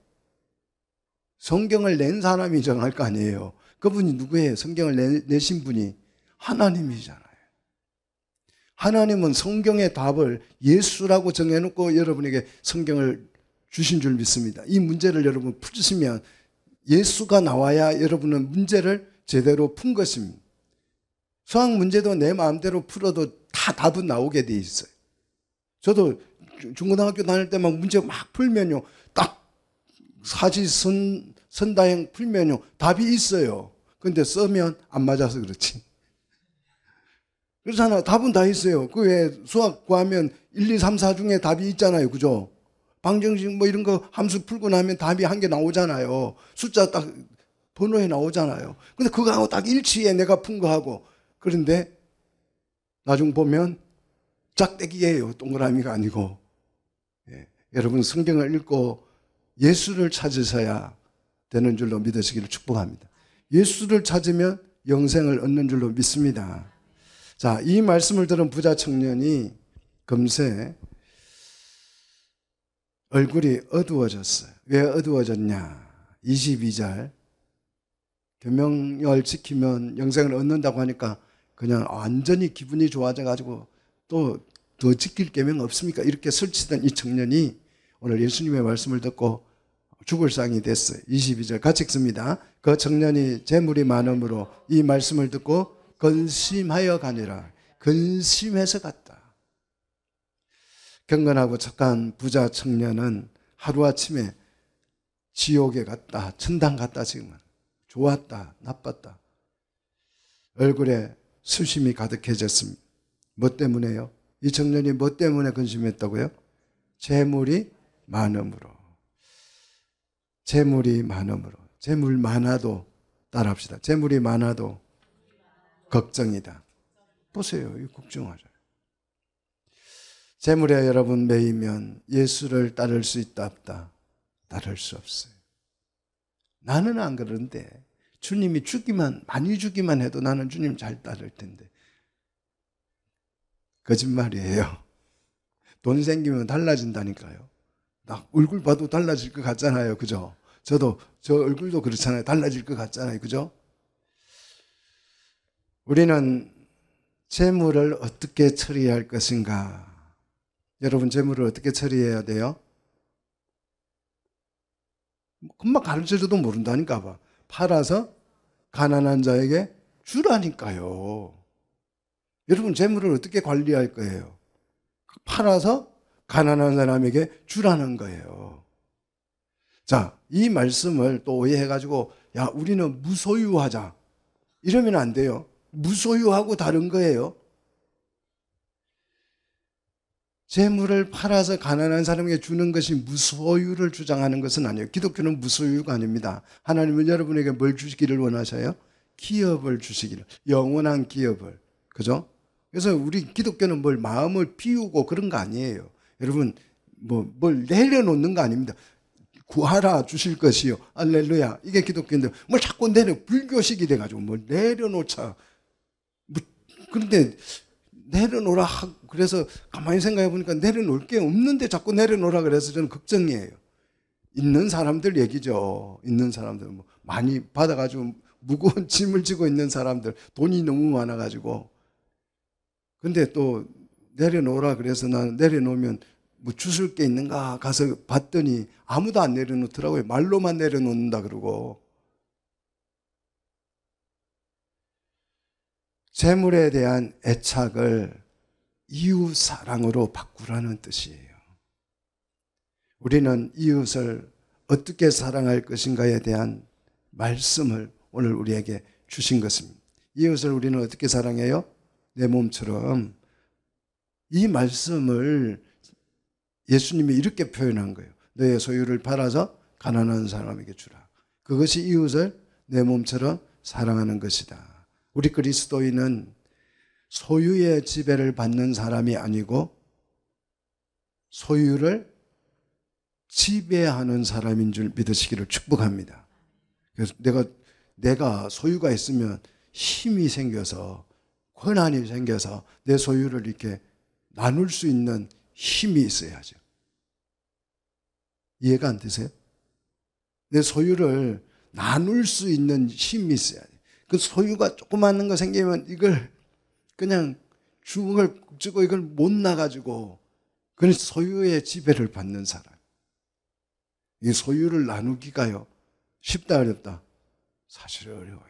Speaker 1: 성경을 낸 사람이 정할 거 아니에요. 그분이 누구예요? 성경을 내신 분이 하나님이잖아요. 하나님은 성경의 답을 예수라고 정해놓고 여러분에게 성경을 주신 줄 믿습니다. 이 문제를 여러분 풀으시면 예수가 나와야 여러분은 문제를 제대로 푼 것입니다. 수학 문제도 내 마음대로 풀어도 다 답은 나오게 돼 있어요. 저도 중고등학교 다닐 때만 문제 막 풀면요, 딱 선다형 풀면요 답이 있어요. 근데 쓰면 안 맞아서 그렇지. 그렇잖아. 답은 다 있어요. 그 왜 수학 구하면 1, 2, 3, 4 중에 답이 있잖아요. 그죠? 방정식 뭐 이런 거 함수 풀고 나면 답이 한 개 나오잖아요. 숫자 딱 번호에 나오잖아요. 근데 그거하고 딱 일치해, 내가 푼 거하고. 그런데 나중 보면 짝대기예요. 동그라미가 아니고. 예. 여러분 성경을 읽고 예수를 찾으셔야 되는 줄로 믿으시기를 축복합니다. 예수를 찾으면 영생을 얻는 줄로 믿습니다. 자, 이 말씀을 들은 부자 청년이 금세 얼굴이 어두워졌어요. 왜 어두워졌냐? 22절. 계명을 지키면 영생을 얻는다고 하니까 그냥 완전히 기분이 좋아져가지고 또 더 지킬 계명 없습니까? 이렇게 설치던 이 청년이 오늘 예수님의 말씀을 듣고 죽을 상이 됐어요. 22절 같이 읽습니다. 그 청년이 재물이 많음으로 이 말씀을 듣고 근심하여 가니라. 근심해서 갔다. 경건하고 착한 부자 청년은 하루아침에 지옥에 갔다, 천당 갔다. 지금은 좋았다, 나빴다. 얼굴에 수심이 가득해졌습니다. 뭐 때문에요? 이 청년이 뭐 때문에 근심했다고요? 재물이 많음으로. 재물이 많음으로. 재물 많아도, 따라합시다. 재물이 많아도 걱정이다. 보세요. 이거 걱정하잖아요. 재물에 여러분 매이면 예수를 따를 수 있다 없다? 따를 수 없어요. 나는 안 그러는데 주님이 주기만, 많이 주기만 해도 나는 주님 잘 따를 텐데. 거짓말이에요. 돈 생기면 달라진다니까요. 나 얼굴 봐도 달라질 것 같잖아요. 그죠? 저도 저 얼굴도 그렇잖아요. 달라질 것 같잖아요. 그죠? 우리는 재물을 어떻게 처리할 것인가? 여러분 재물을 어떻게 처리해야 돼요? 금방 가르쳐줘도 모른다니까 봐. 팔아서 가난한 자에게 주라니까요. 여러분 재물을 어떻게 관리할 거예요? 팔아서 가난한 사람에게 주라는 거예요. 자, 이 말씀을 또 오해해가지고 야 우리는 무소유하자 이러면 안 돼요. 무소유하고 다른 거예요. 재물을 팔아서 가난한 사람에게 주는 것이 무소유를 주장하는 것은 아니에요. 기독교는 무소유가 아닙니다. 하나님은 여러분에게 뭘 주시기를 원하셔요? 기업을 주시기를. 영원한 기업을. 그죠? 그래서 우리 기독교는 뭘 마음을 비우고 그런 거 아니에요. 여러분 뭘 내려놓는 거 아닙니다. 구하라 주실 것이요. 할렐루야. 이게 기독교인데 뭘 자꾸 불교식이 돼가지고 뭘 내려놓자. 그런데 내려놓으라 하고 그래서 가만히 생각해 보니까 내려놓을 게 없는데 자꾸 내려놓으라 그래서 저는 걱정이에요. 있는 사람들 얘기죠. 있는 사람들 뭐 많이 받아가지고 무거운 짐을 지고 있는 사람들 돈이 너무 많아가지고 근데 또 내려놓으라 그래서 나는 내려놓으면 뭐 주술 게 있는가 가서 봤더니 아무도 안 내려놓더라고요. 말로만 내려놓는다 그러고. 재물에 대한 애착을 이웃 사랑으로 바꾸라는 뜻이에요. 우리는 이웃을 어떻게 사랑할 것인가에 대한 말씀을 오늘 우리에게 주신 것입니다. 이웃을 우리는 어떻게 사랑해요? 내 몸처럼. 이 말씀을 예수님이 이렇게 표현한 거예요. 너의 소유를 팔아서 가난한 사람에게 주라. 그것이 이웃을 내 몸처럼 사랑하는 것이다. 우리 그리스도인은 소유의 지배를 받는 사람이 아니고 소유를 지배하는 사람인 줄 믿으시기를 축복합니다. 그래서 내가 소유가 있으면 힘이 생겨서 권한이 생겨서 내 소유를 이렇게 나눌 수 있는 힘이 있어야죠. 이해가 안 되세요? 내 소유를 나눌 수 있는 힘이 있어야 돼. 그 소유가 조그마한 거 생기면 이걸 그냥 주먹을 쥐고 이걸 못 나가지고 그런 소유의 지배를 받는 사람. 이 소유를 나누기가요. 쉽다 어렵다? 사실 어려워요.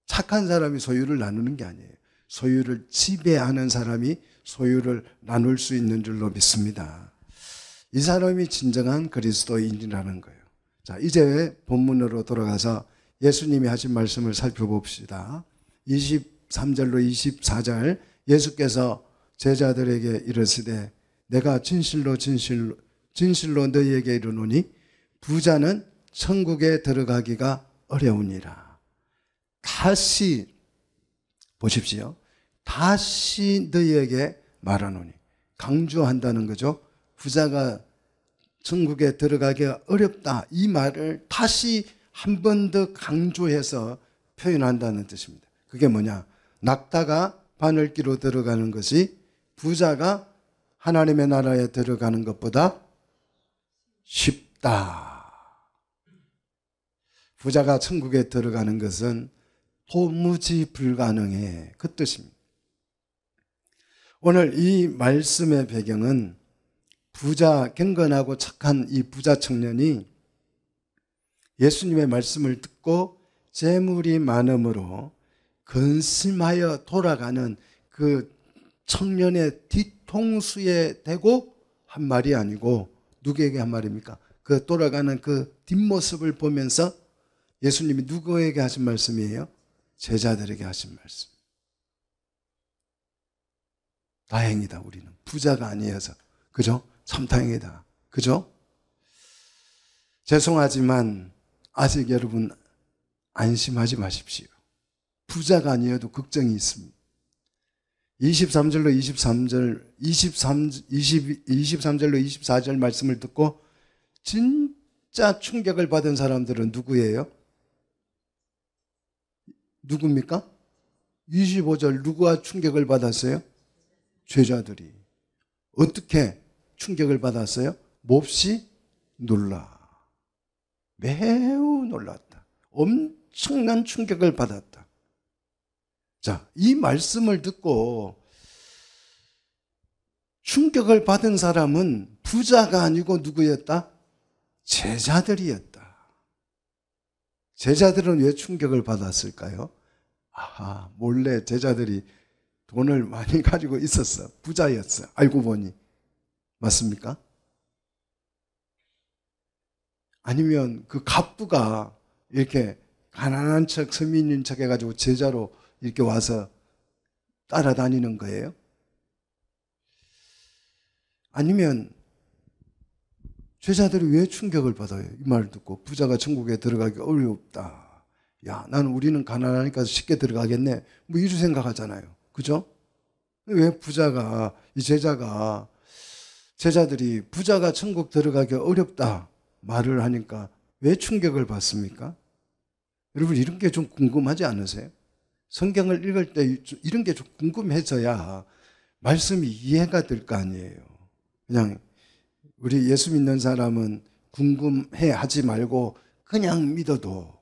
Speaker 1: 착한 사람이 소유를 나누는 게 아니에요. 소유를 지배하는 사람이 소유를 나눌 수 있는 줄로 믿습니다. 이 사람이 진정한 그리스도인이라는 거예요. 자, 이제 본문으로 돌아가서 예수님이 하신 말씀을 살펴봅시다. 23절로 24절 예수께서 제자들에게 이르시되 내가 진실로 너희에게 이르노니 부자는 천국에 들어가기가 어려우니라. 다시 보십시오. 다시 너희에게 말하노니 강조한다는 거죠. 부자가 천국에 들어가기가 어렵다. 이 말을 다시 한 번 더 강조해서 표현한다는 뜻입니다. 그게 뭐냐? 낙타가 바늘기로 들어가는 것이 부자가 하나님의 나라에 들어가는 것보다 쉽다. 부자가 천국에 들어가는 것은 도무지 불가능해. 그 뜻입니다. 오늘 이 말씀의 배경은 부자, 경건하고 착한 이 부자 청년이 예수님의 말씀을 듣고 재물이 많음으로 근심하여 돌아가는 그 청년의 뒤통수에 대고 한 말이 아니고 누구에게 한 말입니까? 그 돌아가는 그 뒷모습을 보면서 예수님이 누구에게 하신 말씀이에요? 제자들에게 하신 말씀. 다행이다 우리는 부자가 아니어서. 그죠? 참 다행이다. 그죠? 죄송하지만 아직 여러분 안심하지 마십시오. 부자가 아니어도 걱정이 있습니다. 23절로 24절 말씀을 듣고 진짜 충격을 받은 사람들은 누구예요? 누굽니까? 25절 누구와 충격을 받았어요? 제자들이. 어떻게 충격을 받았어요? 몹시 놀라. 매우 놀랐다. 엄청난 충격을 받았다. 자, 이 말씀을 듣고 충격을 받은 사람은 부자가 아니고 누구였다? 제자들이었다. 제자들은 왜 충격을 받았을까요? 아하, 몰래 제자들이 돈을 많이 가지고 있었어. 부자였어. 알고 보니. 맞습니까? 아니면 그 갑부가 이렇게 가난한 척, 서민인 척 해가지고 제자로 이렇게 와서 따라다니는 거예요? 아니면 제자들이 왜 충격을 받아요? 이 말을 듣고 부자가 천국에 들어가기 어렵다. 야, 우리는 가난하니까 쉽게 들어가겠네. 뭐 이런 생각하잖아요. 그죠? 왜 이 제자들이 부자가 천국 들어가기 어렵다 말을 하니까 왜 충격을 받습니까? 여러분 이런 게 좀 궁금하지 않으세요? 성경을 읽을 때 이런 게 좀 궁금해져야 말씀이 이해가 될 거 아니에요. 그냥 우리 예수 믿는 사람은 궁금해 하지 말고 그냥 믿어도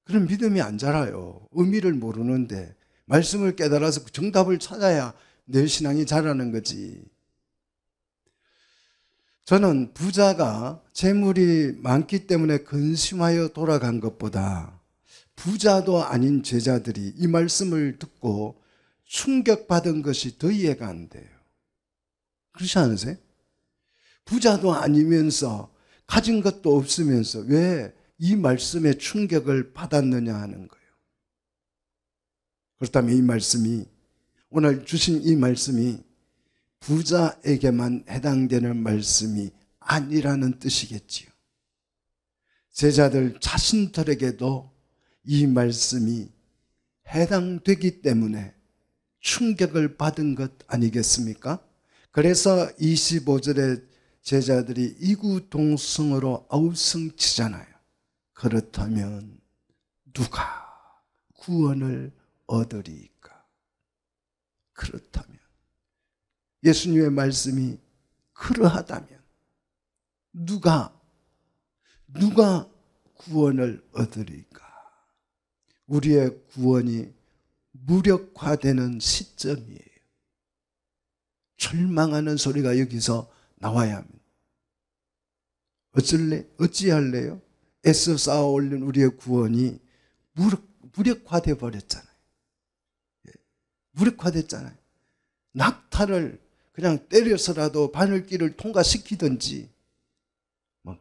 Speaker 1: 그런 믿음이 안 자라요. 의미를 모르는데 말씀을 깨달아서 정답을 찾아야 내 신앙이 자라는 거지. 저는 부자가 재물이 많기 때문에 근심하여 돌아간 것보다 부자도 아닌 제자들이 이 말씀을 듣고 충격받은 것이 더 이해가 안 돼요. 그렇지 않으세요? 부자도 아니면서 가진 것도 없으면서 왜 이 말씀에 충격을 받았느냐 하는 거예요. 그렇다면 이 말씀이, 오늘 주신 이 말씀이 부자에게만 해당되는 말씀이 아니라는 뜻이겠지요. 제자들 자신들에게도 이 말씀이 해당되기 때문에 충격을 받은 것 아니겠습니까? 그래서 25절에 제자들이 이구동성으로 아우성치잖아요. 그렇다면 누가 구원을 얻으리까? 그렇다면 예수님의 말씀이 그러하다면 누가 구원을 얻으리까? 우리의 구원이 무력화되는 시점이에요. 절망하는 소리가 여기서 나와야 합니다. 어찌할래요? 애써 쌓아 올린 우리의 구원이 무력화돼 버렸잖아요. 무력화됐잖아요. 낙타를 그냥 때려서라도 바늘길을 통과시키든지,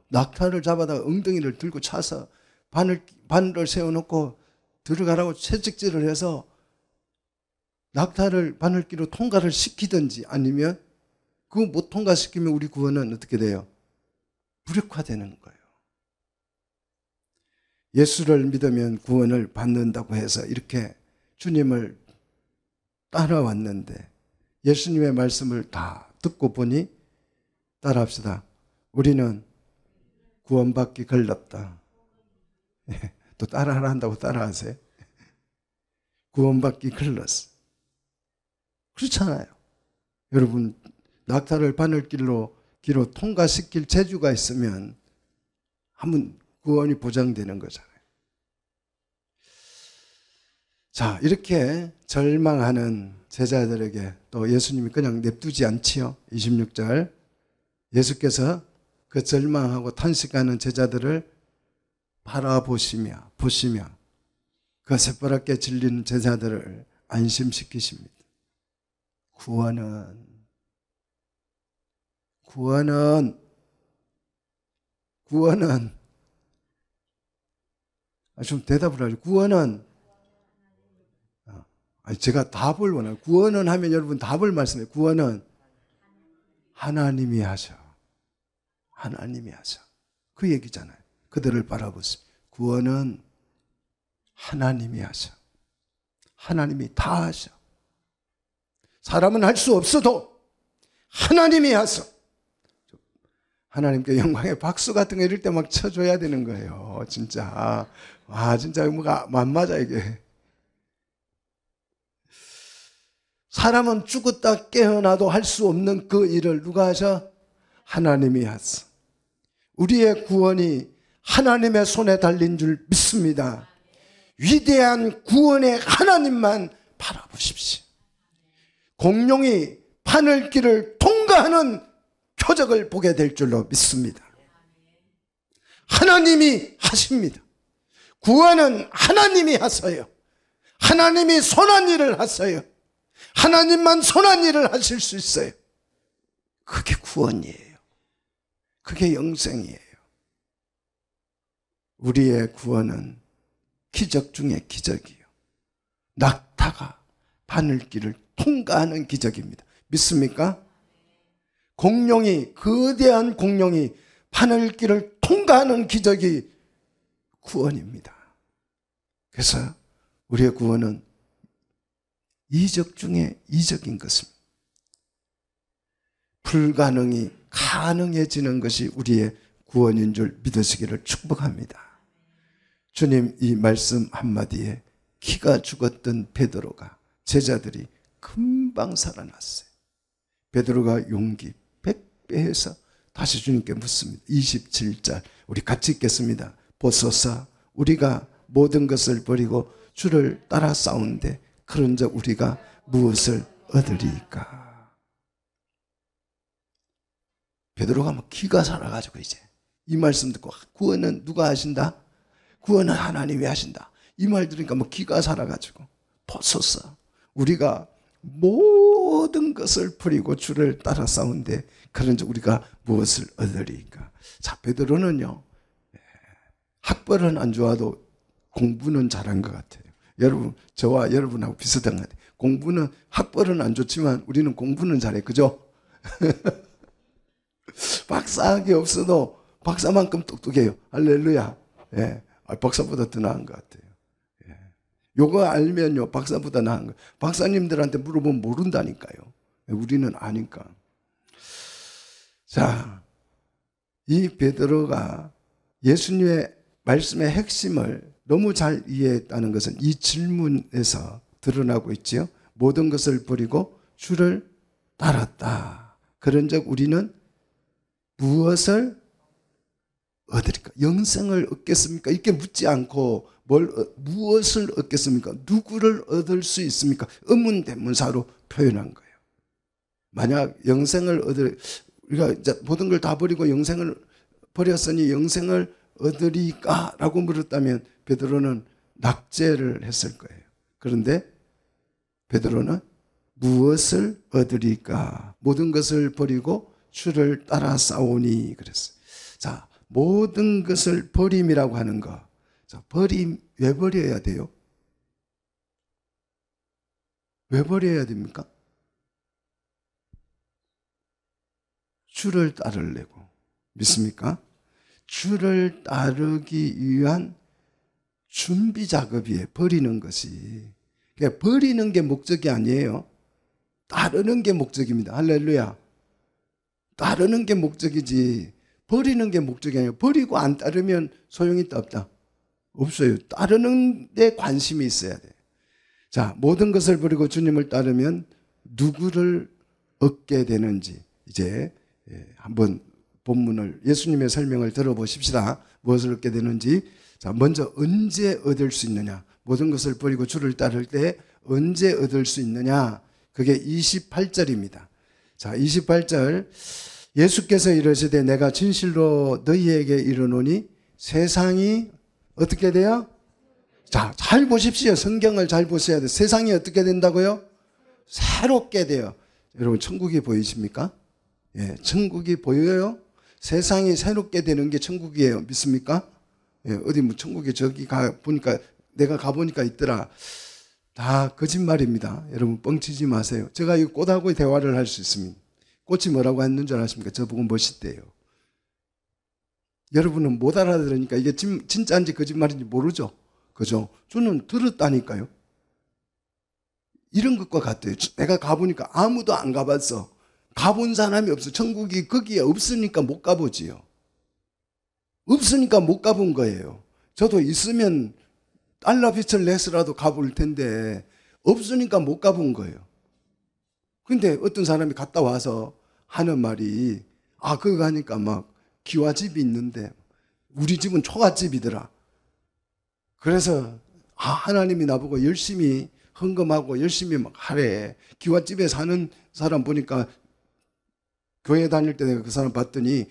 Speaker 1: 낙타를 잡아다가 엉덩이를 들고 차서 바늘을 세워놓고 들어가라고 채찍질을 해서 낙타를 바늘길로 통과를 시키든지, 아니면 그거 못 통과시키면 우리 구원은 어떻게 돼요? 무력화되는 거예요. 예수를 믿으면 구원을 받는다고 해서 이렇게 주님을 따라왔는데 예수님의 말씀을 다 듣고 보니, 따라합시다. 우리는 구원받기 걸렸다. 또 따라하라 한다고 따라하세요. 구원받기 걸렸어. 그렇잖아요. 여러분, 낙타를 바늘길로 통과시킬 재주가 있으면 한번 구원이 보장되는 거잖아요. 자, 이렇게 절망하는 제자들에게 또 예수님이 그냥 냅두지 않지요. 26절, 예수께서 그 절망하고 탄식하는 제자들을 바라보시며 그 새파랗게 질린 제자들을 안심시키십니다. 구원은 좀 대답을 하죠. 구원은, 제가 답을 원해요. 구원은 하면 여러분 답을 말씀해요. 구원은 하나님이 하셔. 그 얘기잖아요. 그들을 바라보십시오. 구원은 하나님이 하셔. 하나님이 다 하셔. 사람은 할 수 없어도 하나님이 하셔. 하나님께 영광의 박수 같은 거 이럴 때 막 쳐줘야 되는 거예요. 진짜. 진짜 뭐가 안 맞아, 이게. 사람은 죽었다 깨어나도 할 수 없는 그 일을 누가 하셔? 하나님이 하셔. 우리의 구원이 하나님의 손에 달린 줄 믿습니다. 위대한 구원의 하나님만 바라보십시오. 공룡이 바늘길을 통과하는 표적을 보게 될 줄로 믿습니다. 하나님이 하십니다. 구원은 하나님이 하세요. 하나님이 선한 일을 하세요. 하나님만 선한 일을 하실 수 있어요. 그게 구원이에요. 그게 영생이에요. 우리의 구원은 기적 중에 기적이에요. 낙타가 바늘길을 통과하는 기적입니다. 믿습니까? 거대한 공룡이 바늘길을 통과하는 기적이 구원입니다. 그래서 우리의 구원은 이적 중에 이적인 것입니다. 불가능이 가능해지는 것이 우리의 구원인 줄 믿으시기를 축복합니다. 주님 이 말씀 한마디에 기가 죽었던 베드로가, 제자들이 금방 살아났어요. 베드로가 용기 100배 해서 다시 주님께 묻습니다. 27절 우리 같이 읽겠습니다. 보소서 우리가 모든 것을 버리고 주를 따라 싸운데 그런즉 우리가 무엇을 얻으리까? 베드로가 막 기가 살아가지고 이제 이 말씀 듣고 구원은 누가 하신다? 구원은 하나님이 하신다. 이 말 들으니까 뭐 기가 살아가지고 보소서 우리가 모든 것을 버리고 주를 따라 싸운데 그런즉 우리가 무엇을 얻으리까? 자, 베드로는요 학벌은 안 좋아도 공부는 잘한 것 같아요. 여러분, 저와 여러분하고 비슷한 것 같아요. 공부는, 학벌은 안 좋지만 우리는 공부는 잘해. 그죠? 박사학위 없어도 박사만큼 똑똑해요. 할렐루야. 예. 박사보다 더 나은 것 같아요. 요거 알면요 박사보다 나은 거예요. 박사님들한테 물어보면 모른다니까요. 우리는 아니까. 자, 이 베드로가 예수님의 말씀의 핵심을 너무 잘 이해했다는 것은 이 질문에서 드러나고 있지요. 모든 것을 버리고 주를 따랐다. 그런즉 우리는 무엇을 얻으리까? 영생을 얻겠습니까? 이렇게 묻지 않고 무엇을 얻겠습니까? 누구를 얻을 수 있습니까? 의문대문사로 표현한 거예요. 만약 영생을 우리가 이제 모든 걸 다 버리고 영생을 버렸으니 영생을 얻으리까? 라고 물었다면 베드로는 낙제를 했을 거예요. 그런데 베드로는 무엇을 얻으리까? 모든 것을 버리고 주를 따라 싸우니 그랬어요. 자, 모든 것을 버림이라고 하는 거. 자, 버림 왜 버려야 돼요? 왜 버려야 됩니까? 주를 따르려고. 믿습니까? 주를 따르기 위한 준비 작업이에요. 버리는 것이. 그러니까 버리는 게 목적이 아니에요. 따르는 게 목적입니다. 할렐루야. 따르는 게 목적이지 버리는 게 목적이 아니에요. 버리고 안 따르면 소용이 있다 없다? 없어요. 따르는 데 관심이 있어야 돼요. 자, 모든 것을 버리고 주님을 따르면 누구를 얻게 되는지 이제 한번 본문을 예수님의 설명을 들어보십시다. 무엇을 얻게 되는지. 자, 먼저 언제 얻을 수 있느냐? 모든 것을 버리고 주를 따를 때 언제 얻을 수 있느냐? 그게 28절입니다. 자, 28절. 예수께서 이르시되 내가 진실로 너희에게 이르노니 세상이 어떻게 돼요? 자, 잘 보십시오. 성경을 잘 보셔야 돼요. 세상이 어떻게 된다고요? 새롭게 돼요. 여러분 천국이 보이십니까? 예, 천국이 보여요? 세상이 새롭게 되는 게 천국이에요. 믿습니까? 예, 어디 뭐 천국에 저기 가 보니까 내가 가보니까 있더라. 다 거짓말입니다. 여러분 뻥치지 마세요. 제가 이 꽃하고 대화를 할 수 있습니다. 꽃이 뭐라고 했는 줄 아십니까? 저보고 멋있대요. 여러분은 못 알아들으니까 이게 진짜인지 거짓말인지 모르죠. 그죠? 저는 들었다니까요. 이런 것과 같아요. 내가 가보니까 아무도 안 가봤어. 가본 사람이 없어. 천국이 거기에 없으니까 못 가보지요. 없으니까 못 가본 거예요. 저도 있으면 달러빛을 내서라도 가볼 텐데 없으니까 못 가본 거예요. 근데 어떤 사람이 갔다 와서 하는 말이 그거 가니까 막 기와집이 있는데 우리 집은 초가집이더라. 그래서 하나님이 나보고 열심히 헌금하고 열심히 막 하래. 기와집에 사는 사람 보니까 교회 다닐 때 내가 그 사람 봤더니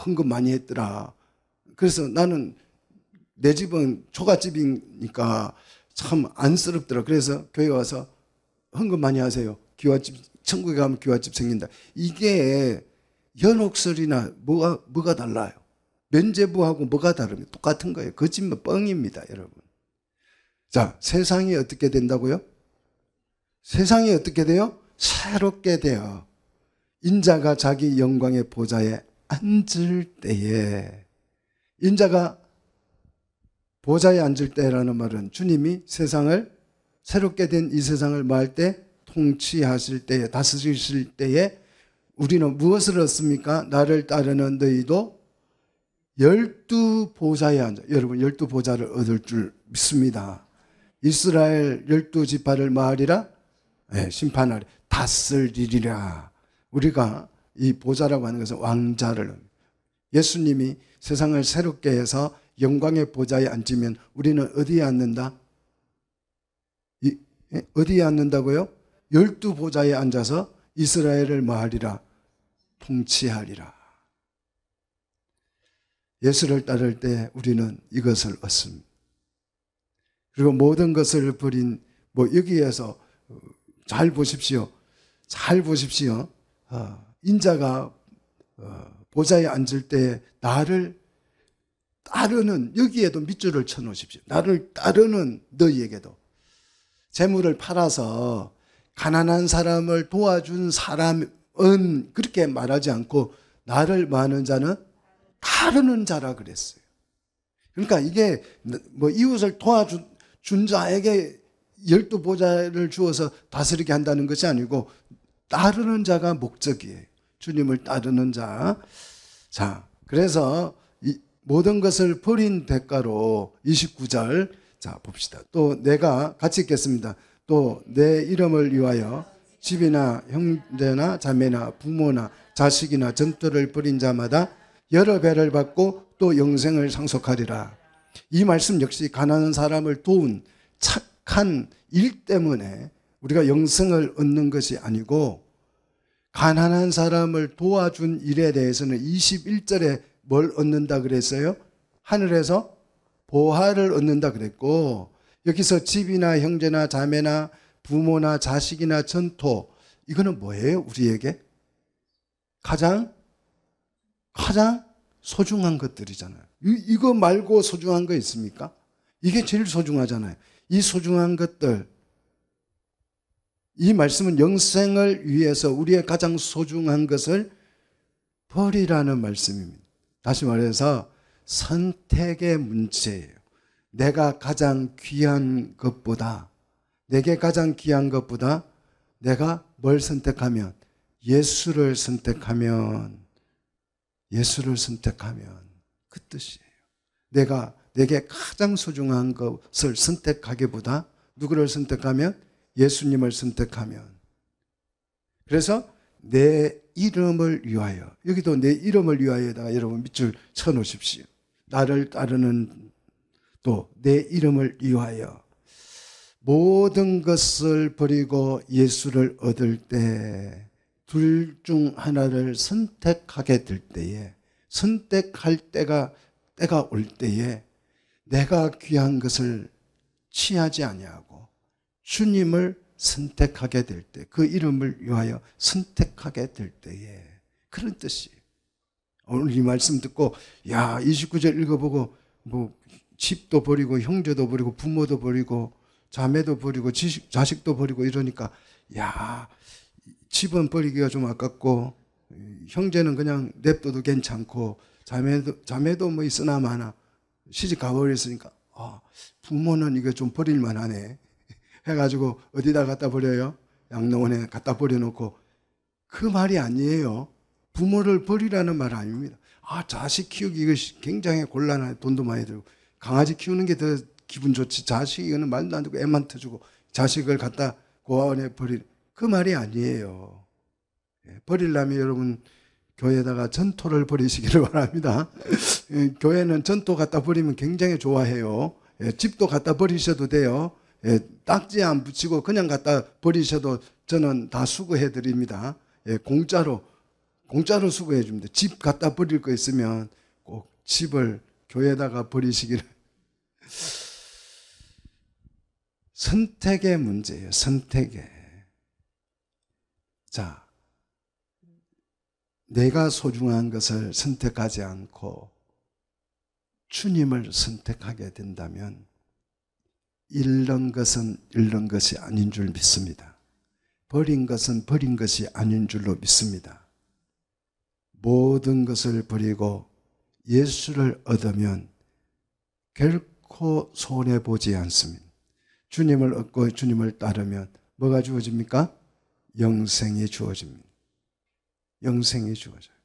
Speaker 1: 헌금 많이 했더라. 그래서 나는 내 집은 초가집이니까 참 안쓰럽더라. 그래서 교회 와서 헌금 많이 하세요. 기와집, 천국에 가면 기와집 생긴다. 이게 연옥설이나 뭐가 달라요? 면죄부하고 뭐가 다릅니까? 똑같은 거예요. 거짓말 뻥입니다, 여러분. 자, 세상이 어떻게 된다고요? 세상이 어떻게 돼요? 새롭게 돼요. 인자가 자기 영광의 보좌에 앉을 때에, 인자가 보좌에 앉을 때라는 말은 주님이 세상을 새롭게 된 이 세상을 뭐 할 때? 통치하실 때에, 다스리실 때에 우리는 무엇을 얻습니까? 나를 따르는 너희도 12보좌에 앉아. 여러분 12보좌를 얻을 줄 믿습니다. 이스라엘 12지파를 마하리라? 네, 심판하리. 다스리리라. 우리가 이 보좌라고 하는 것은 왕자를, 예수님이 세상을 새롭게 해서 영광의 보좌에 앉으면 우리는 어디에 앉는다? 어디에 앉는다고요? 12보좌에 앉아서 이스라엘을 마하리라, 통치하리라. 예수를 따를 때 우리는 이것을 얻습니다. 그리고 모든 것을 버린, 여기에서 잘 보십시오. 잘 보십시오. 인자가 보좌에 앉을 때 나를 따르는, 여기에도 밑줄을 쳐놓으십시오. 나를 따르는 너희에게도. 재물을 팔아서 가난한 사람을 도와준 사람은 그렇게 말하지 않고 나를 많은 자는 따르는 자라 그랬어요. 그러니까 이게 이웃을 도와준 준 자에게 12보좌를 주어서 다스리게 한다는 것이 아니고 따르는 자가 목적이에요. 주님을 따르는 자. 자, 그래서 이 모든 것을 버린 대가로 29절 자 봅시다. 또 내가 같이 읽겠습니다. 또 내 이름을 위하여 집이나 형제나 자매나 부모나 자식이나 전토를 벌인 자마다 여러 배를 받고 또 영생을 상속하리라. 이 말씀 역시 가난한 사람을 도운 착한 일 때문에 우리가 영생을 얻는 것이 아니고, 가난한 사람을 도와준 일에 대해서는 21절에 뭘 얻는다 그랬어요? 하늘에서 보화를 얻는다 그랬고, 여기서 집이나 형제나 자매나 부모나 자식이나 전토, 이거는 뭐예요? 우리에게 가장 소중한 것들이잖아요. 이거 말고 소중한 거 있습니까? 이게 제일 소중하잖아요. 이 소중한 것들, 이 말씀은 영생을 위해서 우리의 가장 소중한 것을 버리라는 말씀입니다. 다시 말해서 선택의 문제예요. 내가 가장 귀한 것보다, 내게 가장 귀한 것보다 내가 뭘 선택하면, 예수를 선택하면 그 뜻이에요. 내게 가장 소중한 것을 선택하기보다 누구를 선택하면? 예수님을 선택하면. 그래서 내 이름을 위하여, 여기도 내 이름을 위하여다가 여러분 밑줄 쳐놓으십시오. 나를 따르는 또 내 이름을 위하여 모든 것을 버리고 예수를 얻을 때, 둘 중 하나를 선택하게 될 때에, 선택할 때가 올 때에 내가 귀한 것을 취하지 아니하고 주님을 선택하게 될 때, 그 이름을 위하여 선택하게 될 때에, 그런 뜻이에요. 오늘 이 말씀 듣고 29절 읽어보고 집도 버리고 형제도 버리고 부모도 버리고 자매도 버리고 자식도 버리고 이러니까 집은 버리기가 좀 아깝고 형제는 그냥 냅둬도 괜찮고 자매도 뭐 있으나 마나 시집 가버렸으니까 부모는 이거 좀 버릴만 하네 해가지고 어디다 갖다 버려요? 양로원에 갖다 버려놓고. 그 말이 아니에요. 부모를 버리라는 말 아닙니다. 자식 키우기 이거 굉장히 곤란해. 돈도 많이 들고. 강아지 키우는 게 더 기분 좋지. 자식 이거는 말도 안 되고 애만 터주고 자식을 갖다 고아원에 그 말이 아니에요. 버리려면 여러분 교회에다가 전토를 버리시기를 바랍니다. 교회는 전토 갖다 버리면 굉장히 좋아해요. 집도 갖다 버리셔도 돼요. 딱지 안 붙이고 그냥 갖다 버리셔도 저는 다 수거해 드립니다. 공짜로 수거해 줍니다. 집 갖다 버릴 거 있으면 꼭 집을 교회에다가 버리시기를. 선택의 문제예요. 선택의. 자, 내가 소중한 것을 선택하지 않고 주님을 선택하게 된다면 잃는 것은 잃는 것이 아닌 줄 믿습니다. 버린 것은 버린 것이 아닌 줄로 믿습니다. 모든 것을 버리고 예수를 얻으면 결코 손해보지 않습니다. 주님을 얻고 주님을 따르면 뭐가 주어집니까? 영생이 주어집니다. 영생이 주어져요.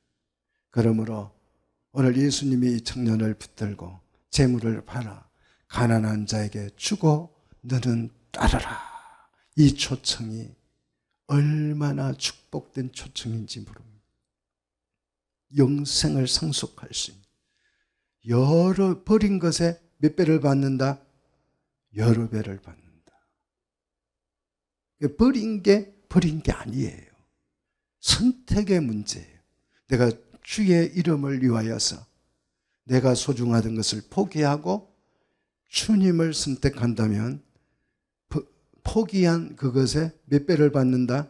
Speaker 1: 그러므로 오늘 예수님이 이 청년을 붙들고 재물을 팔아 가난한 자에게 주고 너는 따르라. 이 초청이 얼마나 축복된 초청인지 모릅니다. 영생을 상속할 수 있는, 여러 버린 것에 몇 배를 받는다? 여러 배를 받는다. 버린 게 아니에요. 선택의 문제예요. 내가 주의 이름을 위하여서 내가 소중하던 것을 포기하고 주님을 선택한다면 포기한 그것에 몇 배를 받는다?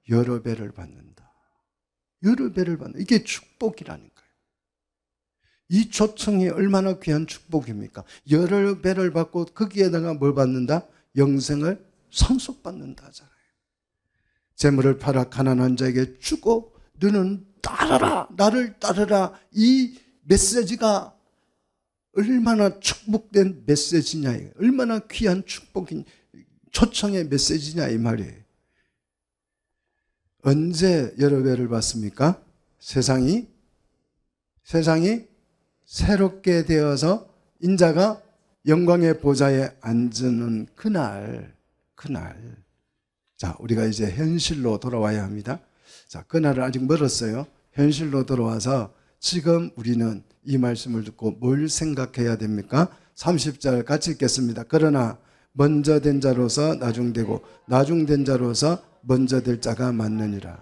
Speaker 1: 여러 배를 받는다. 여러 배를 받는다. 이게 축복이라니까요. 이 초청이 얼마나 귀한 축복입니까? 여러 배를 받고 거기에다가 뭘 받는다? 영생을 상속받는다 하잖아요. 재물을 팔아 가난한 자에게 주고 너는 따르라, 나를 따르라. 이 메시지가 얼마나 축복된 메시지냐, 얼마나 귀한 축복인 초청의 메시지냐 이 말이에요. 언제 여러 배를 받습니까? 세상이 새롭게 되어서 인자가 영광의 보좌에 앉는 그날. 자, 우리가 이제 현실로 돌아와야 합니다. 자, 그날은 아직 멀었어요. 현실로 돌아와서 지금 우리는 이 말씀을 듣고 뭘 생각해야 됩니까? 30절 같이 읽겠습니다. 그러나 먼저 된 자로서 나중되고 나중된 자로서 먼저 될 자가 맞느니라.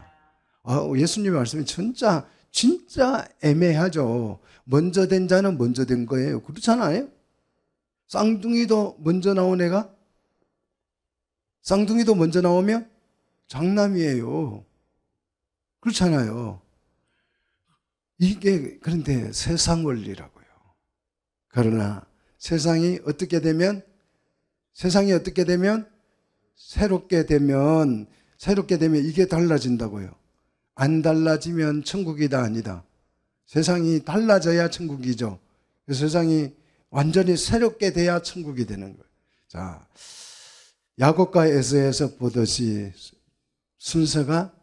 Speaker 1: 예수님의 말씀이 진짜 애매하죠. 먼저 된 자는 먼저 된 거예요. 그렇잖아요? 쌍둥이도 먼저 나온 애가 쌍둥이도 먼저 나오면 장남이에요. 그렇잖아요. 이게 그런데 세상 원리라고요. 그러나 세상이 어떻게 되면 새롭게 되면 이게 달라진다고요. 안 달라지면 천국이다 아니다. 세상이 달라져야 천국이죠. 세상이 완전히 새롭게 돼야 천국이 되는 거예요. 자, 야곱과 에서에서 보듯이 순서가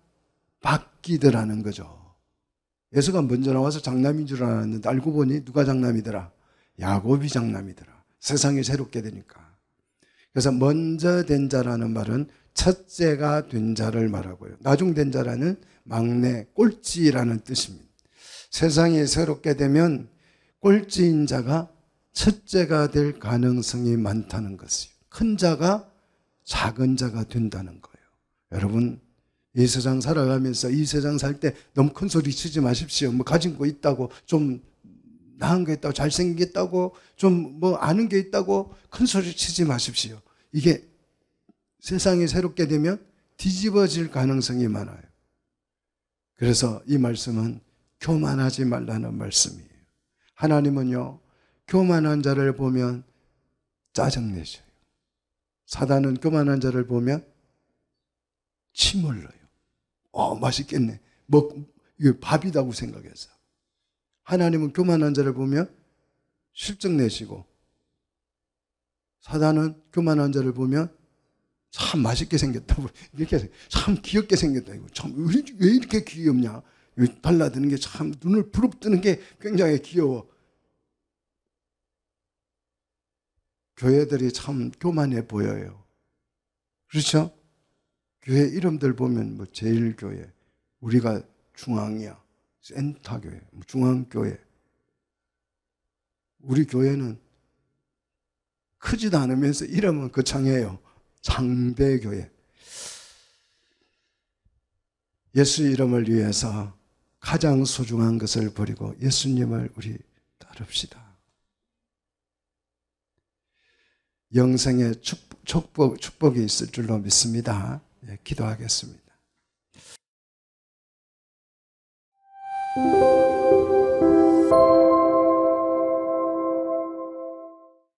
Speaker 1: 바뀌더라는 거죠. 에서가 먼저 나와서 장남인 줄 알았는데 알고 보니 누가 장남이더라? 야곱이 장남이더라. 세상이 새롭게 되니까. 그래서 먼저 된 자라는 말은 첫째가 된 자를 말하고요. 나중된 자라는 막내, 꼴찌라는 뜻입니다. 세상이 새롭게 되면 꼴찌인 자가 첫째가 될 가능성이 많다는 것이에요. 큰 자가 작은 자가 된다는 거예요. 여러분, 이 세상 살아가면서 이 세상 살 때 너무 큰 소리 치지 마십시오. 뭐 가진 거 있다고, 좀 나은 게 있다고, 잘생긴 게 있다고, 좀 뭐 아는 게 있다고 큰 소리 치지 마십시오. 이게 세상이 새롭게 되면 뒤집어질 가능성이 많아요. 그래서 이 말씀은 교만하지 말라는 말씀이에요. 하나님은요, 교만한 자를 보면 짜증내셔요. 사단은 교만한 자를 보면 침 흘러요. 맛있겠네. 이거 밥이라고 생각해서. 하나님은 교만한 자를 보면 실증 내시고, 사단은 교만한 자를 보면 참 맛있게 생겼다고, 이렇게 참 귀엽게 생겼다. 참 왜 이렇게 귀엽냐? 달라드는 게 참 눈을 부릅뜨는 게 굉장히 귀여워. 교회들이 참 교만해 보여요. 그렇죠? 교회 이름들 보면 뭐 제일교회, 우리가 중앙이야, 센터교회, 중앙교회. 우리 교회는 크지도 않으면서 이름은 거창해요. 장대교회. 예수 이름을 위해서 가장 소중한 것을 버리고 예수님을 우리 따릅시다. 영생의 축복이 있을 줄로 믿습니다. 기도하겠습니다.